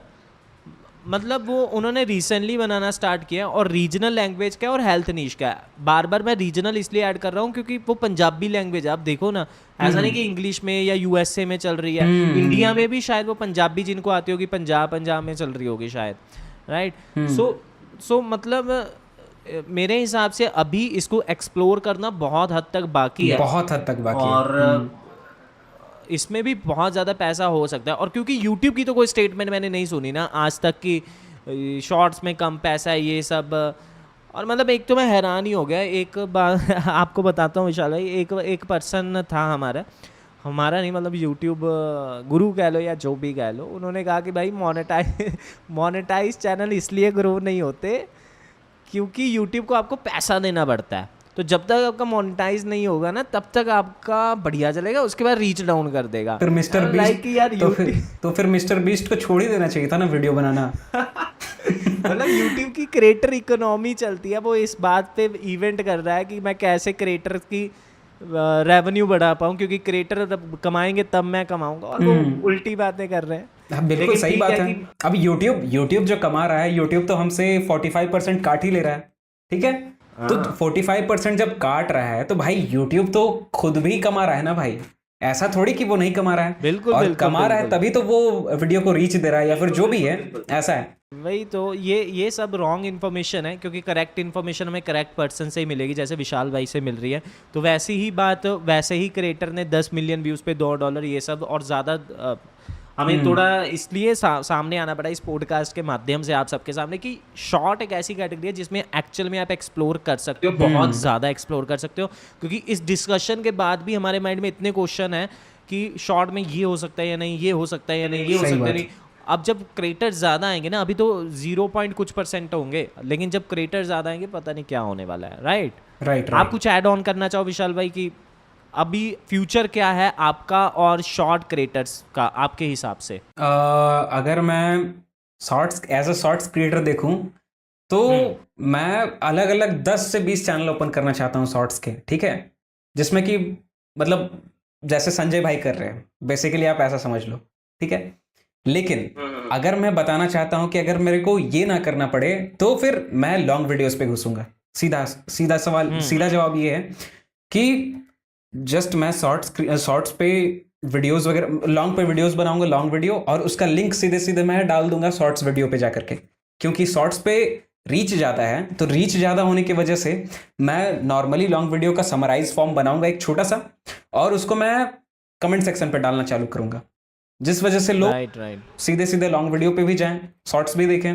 मतलब वो उन्होंने रिसेंटली बनाना स्टार्ट किया, और रीजनल लैंग्वेज का और हेल्थ नीश का है। बार बार मैं रीजनल इसलिए ऐड कर रहा हूँ क्योंकि वो पंजाबी लैंग्वेज है, आप देखो ना, ऐसा नहीं कि इंग्लिश में या यूएसए में चल रही है, इंडिया में भी शायद वो पंजाबी जिनको आती होगी पंजाब में चल रही होगी शायद, राइट। सो मतलब मेरे हिसाब से अभी इसको एक्सप्लोर करना बहुत हद तक बाकी है, बहुत हद तक बाकी है। और इसमें भी बहुत ज़्यादा पैसा हो सकता है। और क्योंकि YouTube की तो कोई स्टेटमेंट मैंने नहीं सुनी ना आज तक कि शॉर्ट्स में कम पैसा है ये सब, और मतलब एक तो मैं हैरान ही हो गया। एक बार आपको बताता हूँ विशाल भाई, एक पर्सन था हमारा नहीं, मतलब YouTube गुरु कह लो या जो भी कह लो, उन्होंने कहा कि भाई मोनेटाइज चैनल इसलिए ग्रो नहीं होते क्योंकि YouTube को आपको पैसा देना पड़ता है। तो जब तक आपका मोनेटाइज नहीं होगा ना तब तक आपका बढ़िया चलेगा, उसके बाद रीच डाउन कर देगा। फिर मिस्टर बीस्ट यार तो फिर मिस्टर बीस्ट को छोड़ ही देना चाहिए था ना वीडियो बनाना। मतलब YouTube की क्रिएटर इकोनॉमी चलती है, वो इस बात पे इवेंट कर रहा है कि मैं कैसे क्रिएटर की रेवेन्यू बढ़ा पाऊँ, क्योंकि क्रिएटर कमाएंगे तब मैं कमाऊंगा, और वो उल्टी बातें कर रहे हैं। हाँ, बिल्कुल सही बात है। अब YouTube जो कमा रहा है, YouTube तो हमसे 45% काट ही ले रहा है, ठीक है। तो 45% जब काट रहा है तो भाई YouTube तो खुद भी कमा रहा है ना भाई, ऐसा थोड़ी कि वो नहीं कमा रहा है। बिल्कुल और बिल्कुल कमा रहा है तभी तो वो वीडियो को रीच दे रहा है, या फिर जो भी है, ऐसा है। वही तो, ये सब रॉन्ग इन्फॉर्मेशन है, क्योंकि करेक्ट इन्फॉर्मेशन हमें करेक्ट पर्सन से ही मिलेगी, जैसे विशाल भाई से मिल रही है। तो वैसी ही बात, वैसे ही क्रिएटर ने 10 मिलियन व्यूज़ पे $2 ये सब, और ज़्यादा हमें थोड़ा इसलिए सामने आना पड़ा इस पॉडकास्ट के माध्यम से आप सबके सामने कि शॉर्ट एक ऐसी कैटेगरी है जिसमें एक्चुअल में आप एक्सप्लोर कर सकते हो, बहुत ज़्यादा एक्सप्लोर कर सकते हो। क्योंकि इस डिस्कशन के बाद भी हमारे माइंड में इतने क्वेश्चन हैं कि शॉर्ट में ये हो सकता है या नहीं, ये हो सकता है या नहीं, ये हो सकता है नहीं। अब जब क्रिएटर्स ज़्यादा आएंगे ना, अभी तो 0 कुछ % होंगे, लेकिन जब क्रिएटर्स ज़्यादा आएंगे पता नहीं क्या होने वाला है, राइट। आप कुछ ऐड ऑन करना चाहो विशाल भाई कि अभी फ्यूचर क्या है आपका और शॉर्ट क्रिएटर्स का आपके हिसाब से? अगर मैं शॉर्ट्स क्रिएटर देखूं तो मैं अलग अलग 10 से 20 चैनल ओपन करना चाहता हूं शॉर्ट्स के, ठीक है। जिसमें कि मतलब जैसे संजय भाई कर रहे हैं, बेसिकली आप ऐसा समझ लो, ठीक है। लेकिन अगर मैं बताना चाहता हूं कि अगर मेरे को ये ना करना पड़े तो फिर मैं लॉन्ग वीडियोस पे घुसूंगा। सीधा जवाब ये है कि जस्ट मैं शॉर्ट्स पे वीडियोस वगैरह, लॉन्ग पे वीडियोस बनाऊंगा, लॉन्ग वीडियो, और उसका लिंक सीधे सीधे मैं डाल दूंगा शॉर्ट्स वीडियो पे जाकर के। क्योंकि शॉर्ट्स पे रीच ज़्यादा है, तो रीच ज़्यादा होने की वजह से मैं नॉर्मली लॉन्ग वीडियो का समराइज फॉर्म बनाऊंगा एक छोटा सा, और उसको मैं कमेंट सेक्शन पे डालना चालू करूंगा, जिस वजह से लोग सीधे सीधे लॉन्ग वीडियो पे भी जाएं, शॉर्ट्स भी देखें,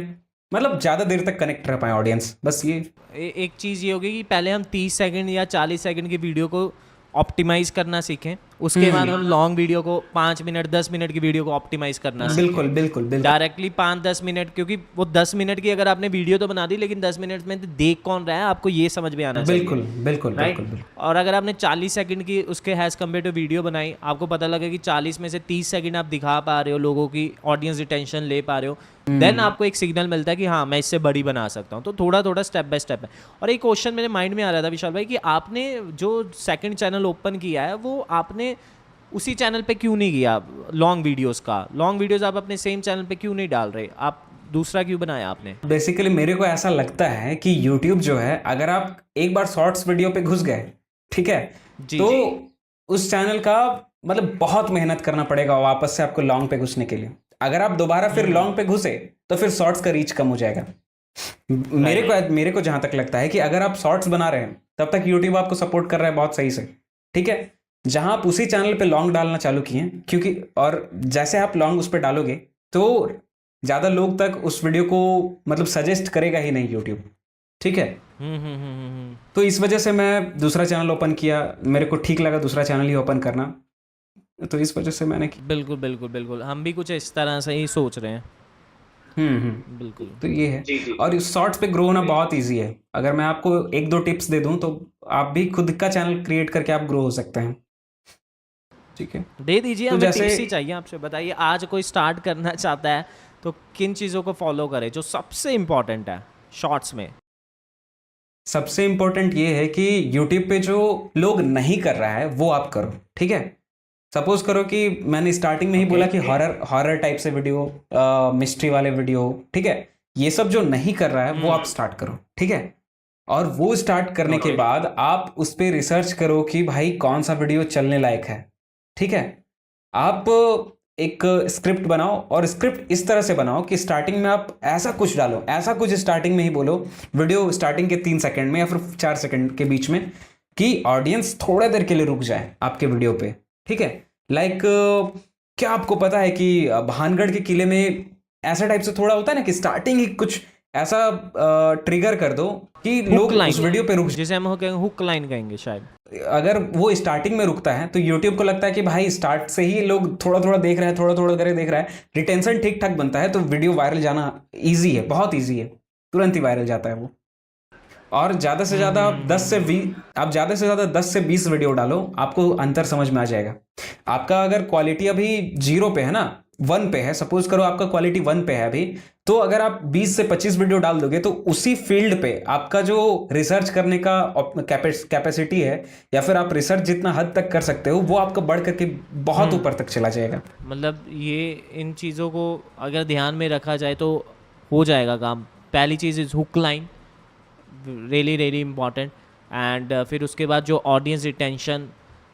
मतलब ज़्यादा देर तक कनेक्ट रह पाए ऑडियंस। बस ये एक चीज़ ये होगी कि पहले हम 30 सेकंड या 40 सेकंड की वीडियो को ऑप्टिमाइज करना सीखें, उसके बाद हम लॉन्ग वीडियो को 5 मिनट 10 मिनट की वीडियो को ऑप्टिमाइज करना सीखें। बिल्कुल डायरेक्टली 5-10 मिनट, क्योंकि वो 10 मिनट की अगर आपने वीडियो तो बना दी, लेकिन 10 मिनट में देख कौन रहा है आपको ये समझ में आना चाहिए। बिल्कुल। और अगर आपने 40 सेकंड की उसके हैज़ कम्पेयर टू वीडियो बनाई, आपको पता लगे कि 40 में से 30 सेकंड आप दिखा पा रहे हो, लोगों की ऑडियंस अटेंशन ले पा रहे हो, देन आपको एक सिग्नल मिलता है कि हाँ मैं इससे बड़ी बना सकता हूँ। तो थोड़ा थोड़ा स्टेप बाय स्टेप है। और एक क्वेश्चन मेरे माइंड में आ रहा था विशाल भाई कि आपने जो सेकंड चैनल ओपन किया है वो आपने उसी चैनल पे क्यों नहीं किया लॉन्ग वीडियोस आप अपने सेम चैनल पे क्यों नहीं डाल रहे, आप दूसरा क्यों बनाया आपने? बेसिकली मेरे को ऐसा लगता है कि YouTube जो है, अगर आप एक बार शॉर्ट्स वीडियो पे घुस गए, ठीक है, तो उस चैनल का मतलब बहुत मेहनत करना पड़ेगा वापस से आपको लॉन्ग पे घुसने के लिए। अगर आप दोबारा फिर लॉन्ग पे घुसे तो फिर शॉर्ट्स का रीच कम हो जाएगा। मेरे को जहां तक लगता है कि अगर आप शॉर्ट्स बना रहे हैं तब तक YouTube आपको सपोर्ट कर रहा है बहुत सही से, ठीक है। जहां आप उसी चैनल पे लॉन्ग डालना चालू किए, क्योंकि और जैसे आप लॉन्ग उस पर डालोगे तो ज़्यादा लोग तक उस वीडियो को मतलब सजेस्ट करेगा ही नहीं यूट्यूब, ठीक है। तो इस वजह से मैं दूसरा चैनल ओपन किया, मेरे को ठीक लगा दूसरा चैनल ही ओपन करना, तो इस वजह से मैंने किया। बिल्कुल बिल्कुल बिल्कुल, हम भी कुछ इस तरह से ही सोच रहे हैं। बिल्कुल। तो ये है। जी जी और इस शॉर्ट्स पे ग्रो होना बहुत इजी है। अगर मैं आपको एक दो टिप्स दे दूं तो आप भी खुद का चैनल क्रिएट करके आप ग्रो हो सकते हैं, ठीक है। दे दीजिए, तो हमें जैसे टिप्स ही चाहिए आपसे। बताइए, आज कोई स्टार्ट करना चाहता है तो किन चीज़ों को फॉलो करे जो सबसे इम्पोर्टेंट है शॉर्ट्स में? सबसे इम्पोर्टेंट ये है कि यूट्यूब पे जो लोग नहीं कर रहा है वो आप करो, ठीक है। सपोज करो कि मैंने स्टार्टिंग में ही बोला कि हॉरर हॉरर टाइप से वीडियो, मिस्ट्री वाले वीडियो, ठीक है, ये सब जो नहीं कर रहा है वो आप स्टार्ट करो, ठीक है। और वो स्टार्ट करने के बाद आप उस पर रिसर्च करो कि भाई कौन सा वीडियो चलने लायक है, ठीक है। आप एक स्क्रिप्ट बनाओ और स्क्रिप्ट इस तरह से बनाओ कि स्टार्टिंग में आप ऐसा कुछ डालो, ऐसा कुछ स्टार्टिंग में ही बोलो वीडियो स्टार्टिंग के 3 सेकंड में या फिर 4 सेकंड के बीच में कि ऑडियंस थोड़ा देर के लिए रुक जाए आपके वीडियो पे, ठीक है। लाइक क्या आपको पता है कि भानगढ़ के किले में ऐसा टाइप से थोड़ा होता है ना कि स्टार्टिंग ही कुछ ऐसा ट्रिगर कर दो कि लोग उस वीडियो पे रुक जिसे हम हुक लाइन कहेंगे शायद। अगर वो स्टार्टिंग में रुकता है तो यूट्यूब को लगता है कि भाई स्टार्ट से ही लोग थोड़ा थोड़ा देख रहे हैं, थोड़ा थोड़ा करके देख रहा है, रिटेंशन ठीक ठाक बनता है, तो वीडियो वायरल जाना इजी है, बहुत इजी है, तुरंत ही वायरल जाता है वो। और ज़्यादा से ज़्यादा आप 10 से 20 वीडियो डालो, आपको अंतर समझ में आ जाएगा। आपका अगर क्वालिटी अभी 0 पे है ना, 1 पे है, सपोज करो आपका क्वालिटी 1 पे है अभी, तो अगर आप 20 से 25 वीडियो डाल दोगे तो उसी फील्ड पे आपका जो रिसर्च करने का कैपेसिटी है या फिर आप रिसर्च जितना हद तक कर सकते हो वो आपका बढ़ करके बहुत ऊपर तक चला जाएगा। मतलब ये इन चीज़ों को अगर ध्यान में रखा जाए तो हो जाएगा काम। पहली चीज़ is hook line, really really important. And फिर उसके बाद जो ऑडियंस रिटेंशन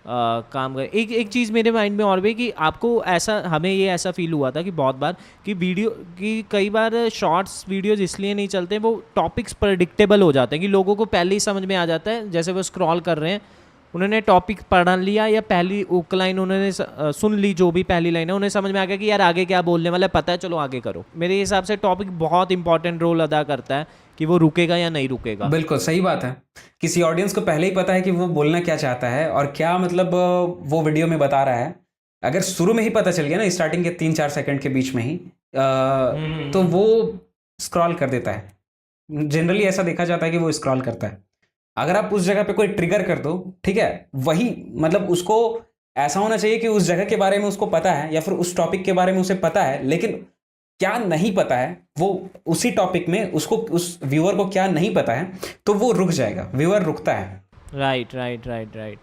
काम कर। एक चीज़ मेरे माइंड में और भी कि आपको ऐसा, हमें ये ऐसा फील हुआ था कि बहुत बार कि वीडियो की कई बार शॉर्ट्स वीडियोज़ इसलिए नहीं चलते, वो टॉपिक्स प्रेडिक्टेबल हो जाते हैं कि लोगों को पहले ही समझ में आ जाता है। जैसे वो स्क्रॉल कर रहे हैं, उन्होंने टॉपिक पढ़ लिया या पहली उक लाइन उन्होंने सुन ली, जो भी पहली लाइन है उन्हें समझ में आ गया कि यार आगे क्या बोलने वाला है, पता है, चलो आगे करो। मेरे हिसाब से टॉपिक बहुत इंपॉर्टेंट रोल अदा करता है कि वो रुकेगा या नहीं रुकेगा। बिल्कुल सही बात है। किसी ऑडियंस को पहले ही पता है कि वो बोलना क्या चाहता है और क्या मतलब वो वीडियो में बता रहा है। अगर शुरू में ही पता चल गया ना, स्टार्टिंग के 3-4 सेकंड के बीच में ही तो वो स्क्रॉल कर देता है। जनरली ऐसा देखा जाता है कि वो स्क्रॉल करता है। अगर आप उस जगह पे कोई ट्रिगर कर दो, ठीक है, वही मतलब उसको ऐसा होना चाहिए कि उस जगह के बारे में उसको पता है या फिर उस टॉपिक के बारे में उसे पता है, लेकिन क्या नहीं पता है वो उसी टॉपिक में उसको, उस व्यूअर को क्या नहीं पता है, तो वो रुक जाएगा, व्यूअर रुकता है। Right right right right.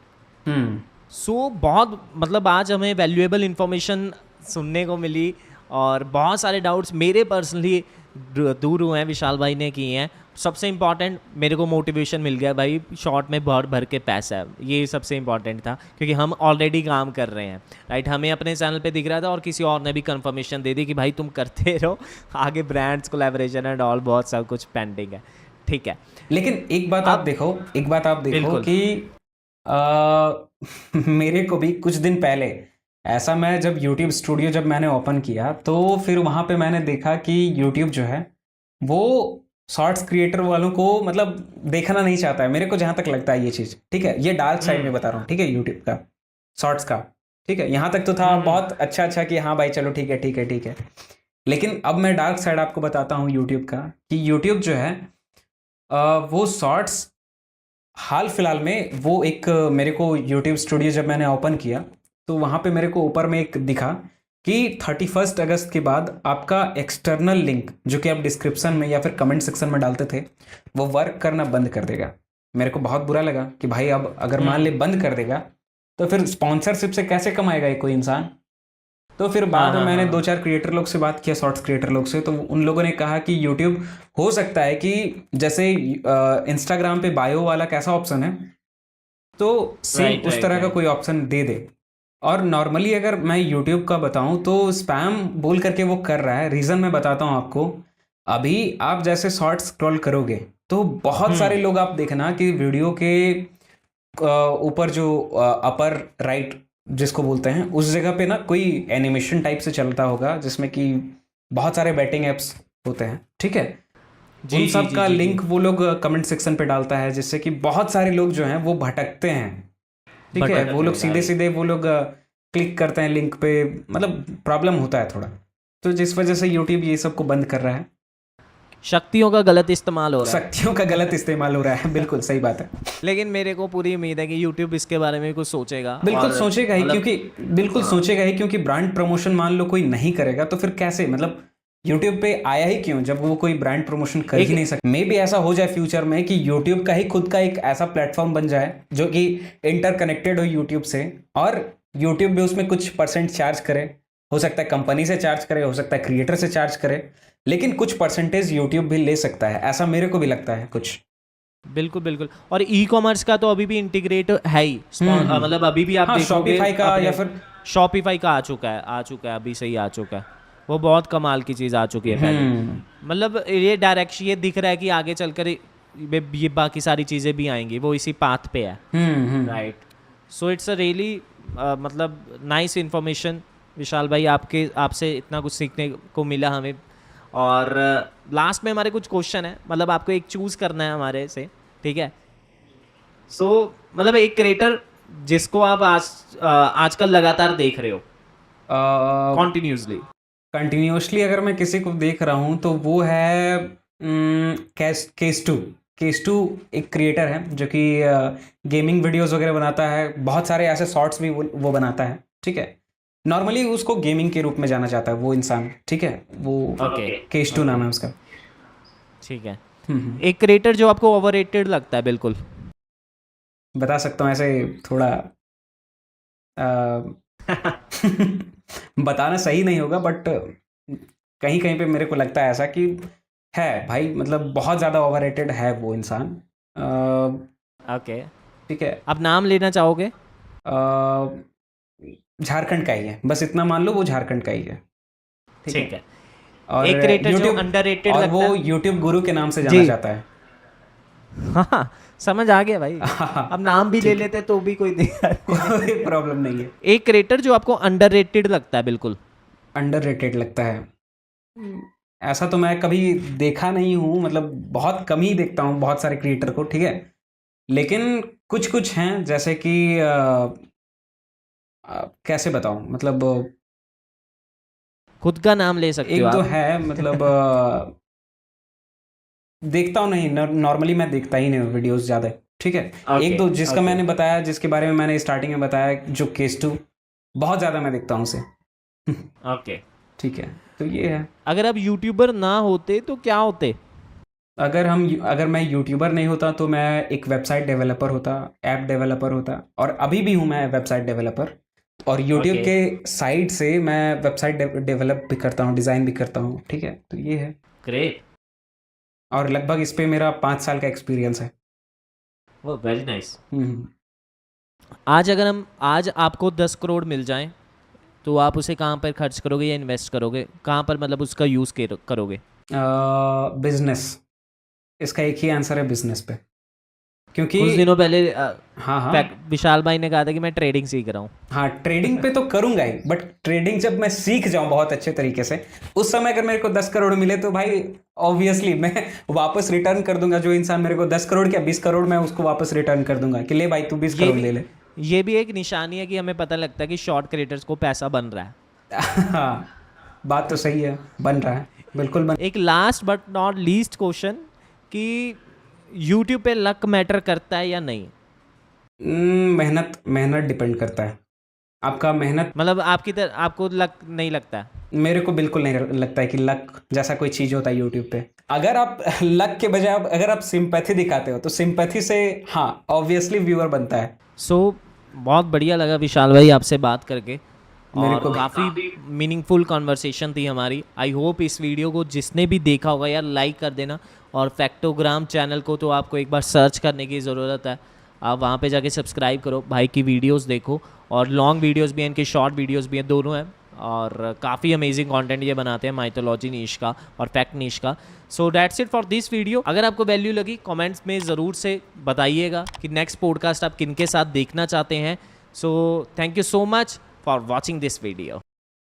So बहुत मतलब आज हमें वैल्यूएबल इंफॉर्मेशन सुनने को मिली और बहुत सारे डाउट्स मेरे पर्सनली दूर हुए हैं, विशाल भाई ने किए हैं। सबसे इम्पॉर्टेंट मेरे को मोटिवेशन मिल गया भाई, शॉर्ट में भर भर के पैसा है, ये सबसे इम्पॉर्टेंट था क्योंकि हम ऑलरेडी काम कर रहे हैं। राइट, हमें अपने चैनल पे दिख रहा था और किसी और ने भी कंफर्मेशन दे दी कि भाई तुम करते रहो, आगे ब्रांड्स कोलैबोरेशन एंड ऑल बहुत सब कुछ पेंडिंग है, ठीक है। लेकिन एक बात आप देखो कि मेरे को भी कुछ दिन पहले ऐसा, मैं जब YouTube स्टूडियो जब मैंने ओपन किया तो फिर वहाँ पे मैंने देखा कि YouTube जो है वो शॉर्ट्स क्रिएटर वालों को मतलब देखना नहीं चाहता है, मेरे को जहाँ तक लगता है ये चीज़, ठीक है। ये डार्क साइड में बता रहा हूँ, ठीक है, यूट्यूब का शॉर्ट्स का, ठीक है। यहाँ तक तो था बहुत अच्छा कि हाँ भाई चलो ठीक है। लेकिन अब मैं डार्क साइड आपको बताता हूँ यूट्यूब का, कि यूट्यूब जो है वो शॉर्ट्स हाल फिलहाल में वो एक मेरे को यूट्यूब स्टूडियो जब मैंने ओपन किया तो वहाँ पे मेरे को ऊपर में एक दिखा कि 31 अगस्त के बाद आपका एक्सटर्नल लिंक जो कि आप डिस्क्रिप्शन में या फिर कमेंट सेक्शन में डालते थे वो वर्क करना बंद कर देगा। मेरे को बहुत बुरा लगा कि भाई अब अगर मान ले बंद कर देगा तो फिर स्पॉन्सरशिप से कैसे कमाएगा ये कोई इंसान। तो फिर बाद में मैंने 2-4 क्रिएटर लोग से बात किया, शॉर्ट्स क्रिएटर लोग से, तो उन लोगों ने कहा कि यूट्यूब हो सकता है कि जैसे इंस्टाग्राम पे बायो वाला कैसा ऑप्शन है तो सेम उस तरह का कोई ऑप्शन दे दे। और नॉर्मली अगर मैं यूट्यूब का बताऊं तो स्पैम बोल करके वो कर रहा है। रीज़न मैं बताता हूं आपको। अभी आप जैसे शॉर्ट स्क्रॉल करोगे तो बहुत सारे लोग आप देखना कि वीडियो के ऊपर जो अपर राइट जिसको बोलते हैं उस जगह पे ना कोई एनिमेशन टाइप से चलता होगा जिसमें कि बहुत सारे बैटिंग एप्स होते हैं, ठीक है। जी, उन जी, सब जी, का जी, जी। लिंक वो लोग कमेंट सेक्शन पे डालता है, जिससे कि बहुत सारे लोग जो हैं वो भटकते हैं, ठीक है। वो लोग भटकते हैं, सीधे राइट। सीधे वो लोग क्लिक करते हैं लिंक पे, मतलब प्रॉब्लम होता है थोड़ा। तो जिस वजह से यूट्यूब ये सब को बंद कर रहा है। शक्तियों का गलत इस्तेमाल हो रहा है। शक्तियों का गलत इस्तेमाल हो रहा है, बिल्कुल सही बात है। लेकिन मेरे को पूरी उम्मीद है कि यूट्यूब इसके बारे में कुछ सोचेगा बिल्कुल और सोचेगा ही, मतलब क्योंकि बिल्कुल हाँ, सोचेगा ही, क्योंकि ब्रांड प्रमोशन मान लो कोई नहीं करेगा तो फिर कैसे, मतलब यूट्यूब पे आया ही क्यों जब वो कोई ब्रांड प्रमोशन कर ही एक नहीं सकता। मे भी ऐसा हो जाए फ्यूचर में कि यूट्यूब का ही खुद का एक ऐसा प्लेटफॉर्म बन जाए जो कि इंटरकनेक्टेड हो यूट्यूब से, और यूट्यूब भी उसमें कुछ परसेंट चार्ज करे। हो सकता है कंपनी से चार्ज करे, हो सकता है क्रिएटर से चार्ज करे, लेकिन कुछ परसेंटेज यूट्यूब भी ले सकता है, ऐसा मेरे को भी लगता है कुछ। बिल्कुल बिल्कुल। और ई कॉमर्स का तो अभी भी इंटीग्रेट है ही मतलब अभी भी आप हाँ, देखोगे शॉपिफाई का या अपने फिर शॉपिफाई का आ चुका है, अभी सही आ चुका है। वो बहुत कमाल की चीज़ आ चुकी है पहले। मतलब ये डायरेक्शन ये दिख रहा है कि आगे चलकर ये बाकी सारी चीज़ें भी आएंगी, वो इसी पाथ पे है, right. So it's a really मतलब नाइस इन्फॉर्मेशन विशाल भाई, आपसे इतना कुछ सीखने को मिला हमें। और लास्ट में हमारे कुछ क्वेश्चन है, मतलब आपको एक चूज़ करना है हमारे से, ठीक है। सो मतलब एक क्रिएटर जिसको आप आजकल लगातार देख रहे हो कॉन्टिन्यूसली। कंटिन्यूसली अगर मैं किसी को देख रहा हूँ तो वो है केस टू। केस टू एक क्रिएटर है जो कि गेमिंग वीडियोस वगैरह बनाता है, बहुत सारे ऐसे शॉर्ट्स भी वो बनाता है, ठीक है। नॉर्मली उसको गेमिंग के रूप में जाना जाता है वो इंसान, ठीक है। वो ओके, केस टू नाम है उसका। ठीक है। हम्म। एक क्रिएटर जो आपको ओवररेटेड लगता है बिल्कुल। बता सकता हूँ ऐसे थोड़ा बताना सही नहीं होगा, बट कहीं कहीं पे मेरे को लगता है ऐसा कि है भाई, मतलब बहुत ज़्यादा ओवररेटेड है वो इंसान। ओके, ठीक है। आप नाम लेना चाहोगे? झारखंड का ही है, बस इतना मान लो वो झारखंड का ही है, ठीक ठीक है। है। और एक क्रिएटर जो यूट्यूब, अंडररेटेड और लगता वो है। यूट्यूब गुरु के नाम से जाना जी। जाता है। हाँ, समझ आ गया भाई। अब नाम भी ले ठीक है, लेते तो भी कोई दिक्कत नहीं। कोई प्रॉब्लम नहीं है। एक क्रिएटर जो आपको अंडररेटेड लगता है बिल्कुल। अंडररेटेड लगता है, ऐसा तो मैं कभी देखा नहीं हूँ, मतलब बहुत कम ही देखता हूँ बहुत सारे क्रिएटर को, ठीक है। लेकिन कुछ कुछ हैं जैसे कि कैसे बताऊँ, मतलब खुद का नाम ले सकते हो एक दो आप। है, मतलब देखता हूँ नहीं, नॉर्मली मैं देखता ही नहीं वीडियोस ज़्यादा, ठीक है। एक ओके, दो जिसका ओके, मैंने बताया, जिसके बारे में मैंने स्टार्टिंग में बताया, जो केस टू, बहुत ज़्यादा मैं देखता हूँ उसे। ओके। ठीक है, तो ये है। अगर आप यूट्यूबर ना होते तो क्या होते? अगर मैं यूट्यूबर नहीं होता तो मैं एक वेबसाइट डेवलपर होता, ऐप डेवलपर होता, और अभी भी हूँ मैं वेबसाइट डेवलपर। और यूट्यूब ओके, के साइड से मैं वेबसाइट डेवलप भी करता हूँ, डिज़ाइन भी करता हूँ, ठीक है। तो ये है, ग्रेट। और लगभग इस पे मेरा 5 साल का एक्सपीरियंस है। वो वेरी नाइस। हम्म। आज आपको 10 करोड़ मिल जाएं तो आप उसे कहाँ पर खर्च करोगे या इन्वेस्ट करोगे, कहाँ पर मतलब उसका यूज़ करोगे? बिजनेस, इसका एक ही आंसर है, बिजनेस पे, क्योंकि कुछ दिनों पहले हाँ हाँ विशाल भाई ने कहा था कि मैं ट्रेडिंग सीख रहा हूँ। हाँ, ट्रेडिंग पे तो करूंगा ही, बट ट्रेडिंग जब मैं सीख जाऊं बहुत अच्छे तरीके से, उस समय अगर मेरे को 10 करोड़ मिले तो भाई ऑब्वियसली मैं वापस रिटर्न कर दूंगा। जो इंसान मेरे को 10 करोड़ क्या 20 करोड़, मैं उसको वापस रिटर्न कर दूंगा कि ले भाई तू 20 करोड़ ले ले। ये भी एक निशानी है कि हमें पता लगता है कि शॉर्ट क्रिएटर्स को पैसा बन रहा है। हाँ, बात तो सही है, बन रहा है, बिल्कुल बन। एक last but not least question कि यूट्यूब पे लक मैटर करता है या नहीं? मेहनत मेहनत डिपेंड करता है, आपका मेहनत। मतलब आपको लक नहीं लगता? मेरे को बिल्कुल नहीं लगता है कि लक जैसा कोई चीज़ होता है यूट्यूब पे। अगर आप लक के बजाय अगर आप सिंपैथी दिखाते हो तो सिंपैथी से हाँ ऑब्वियसली व्यूअर बनता है। सो बहुत बढ़िया लगा विशाल भाई आपसे बात करके, मेरे और को भी। काफ़ी मीनिंगफुल कॉन्वर्सेशन थी हमारी। आई होप इस वीडियो को जिसने भी देखा होगा यार लाइक कर देना, और फैक्टोग्राम चैनल को तो आपको एक बार सर्च करने की ज़रूरत है। आप वहाँ पे जाके सब्सक्राइब करो, भाई की वीडियोस देखो, और लॉन्ग वीडियोस भी हैं, इनके शॉर्ट वीडियोस भी हैं, दोनों हैं। और काफ़ी अमेजिंग कंटेंट ये बनाते हैं माइथोलॉजी नीश का और फैक्ट नीश का। So that's it for this video. अगर आपको वैल्यू लगी कमेंट्स में ज़रूर से बताइएगा कि नेक्स्ट पॉडकास्ट आप किन के साथ देखना चाहते हैं। So thank you so much for watching this video.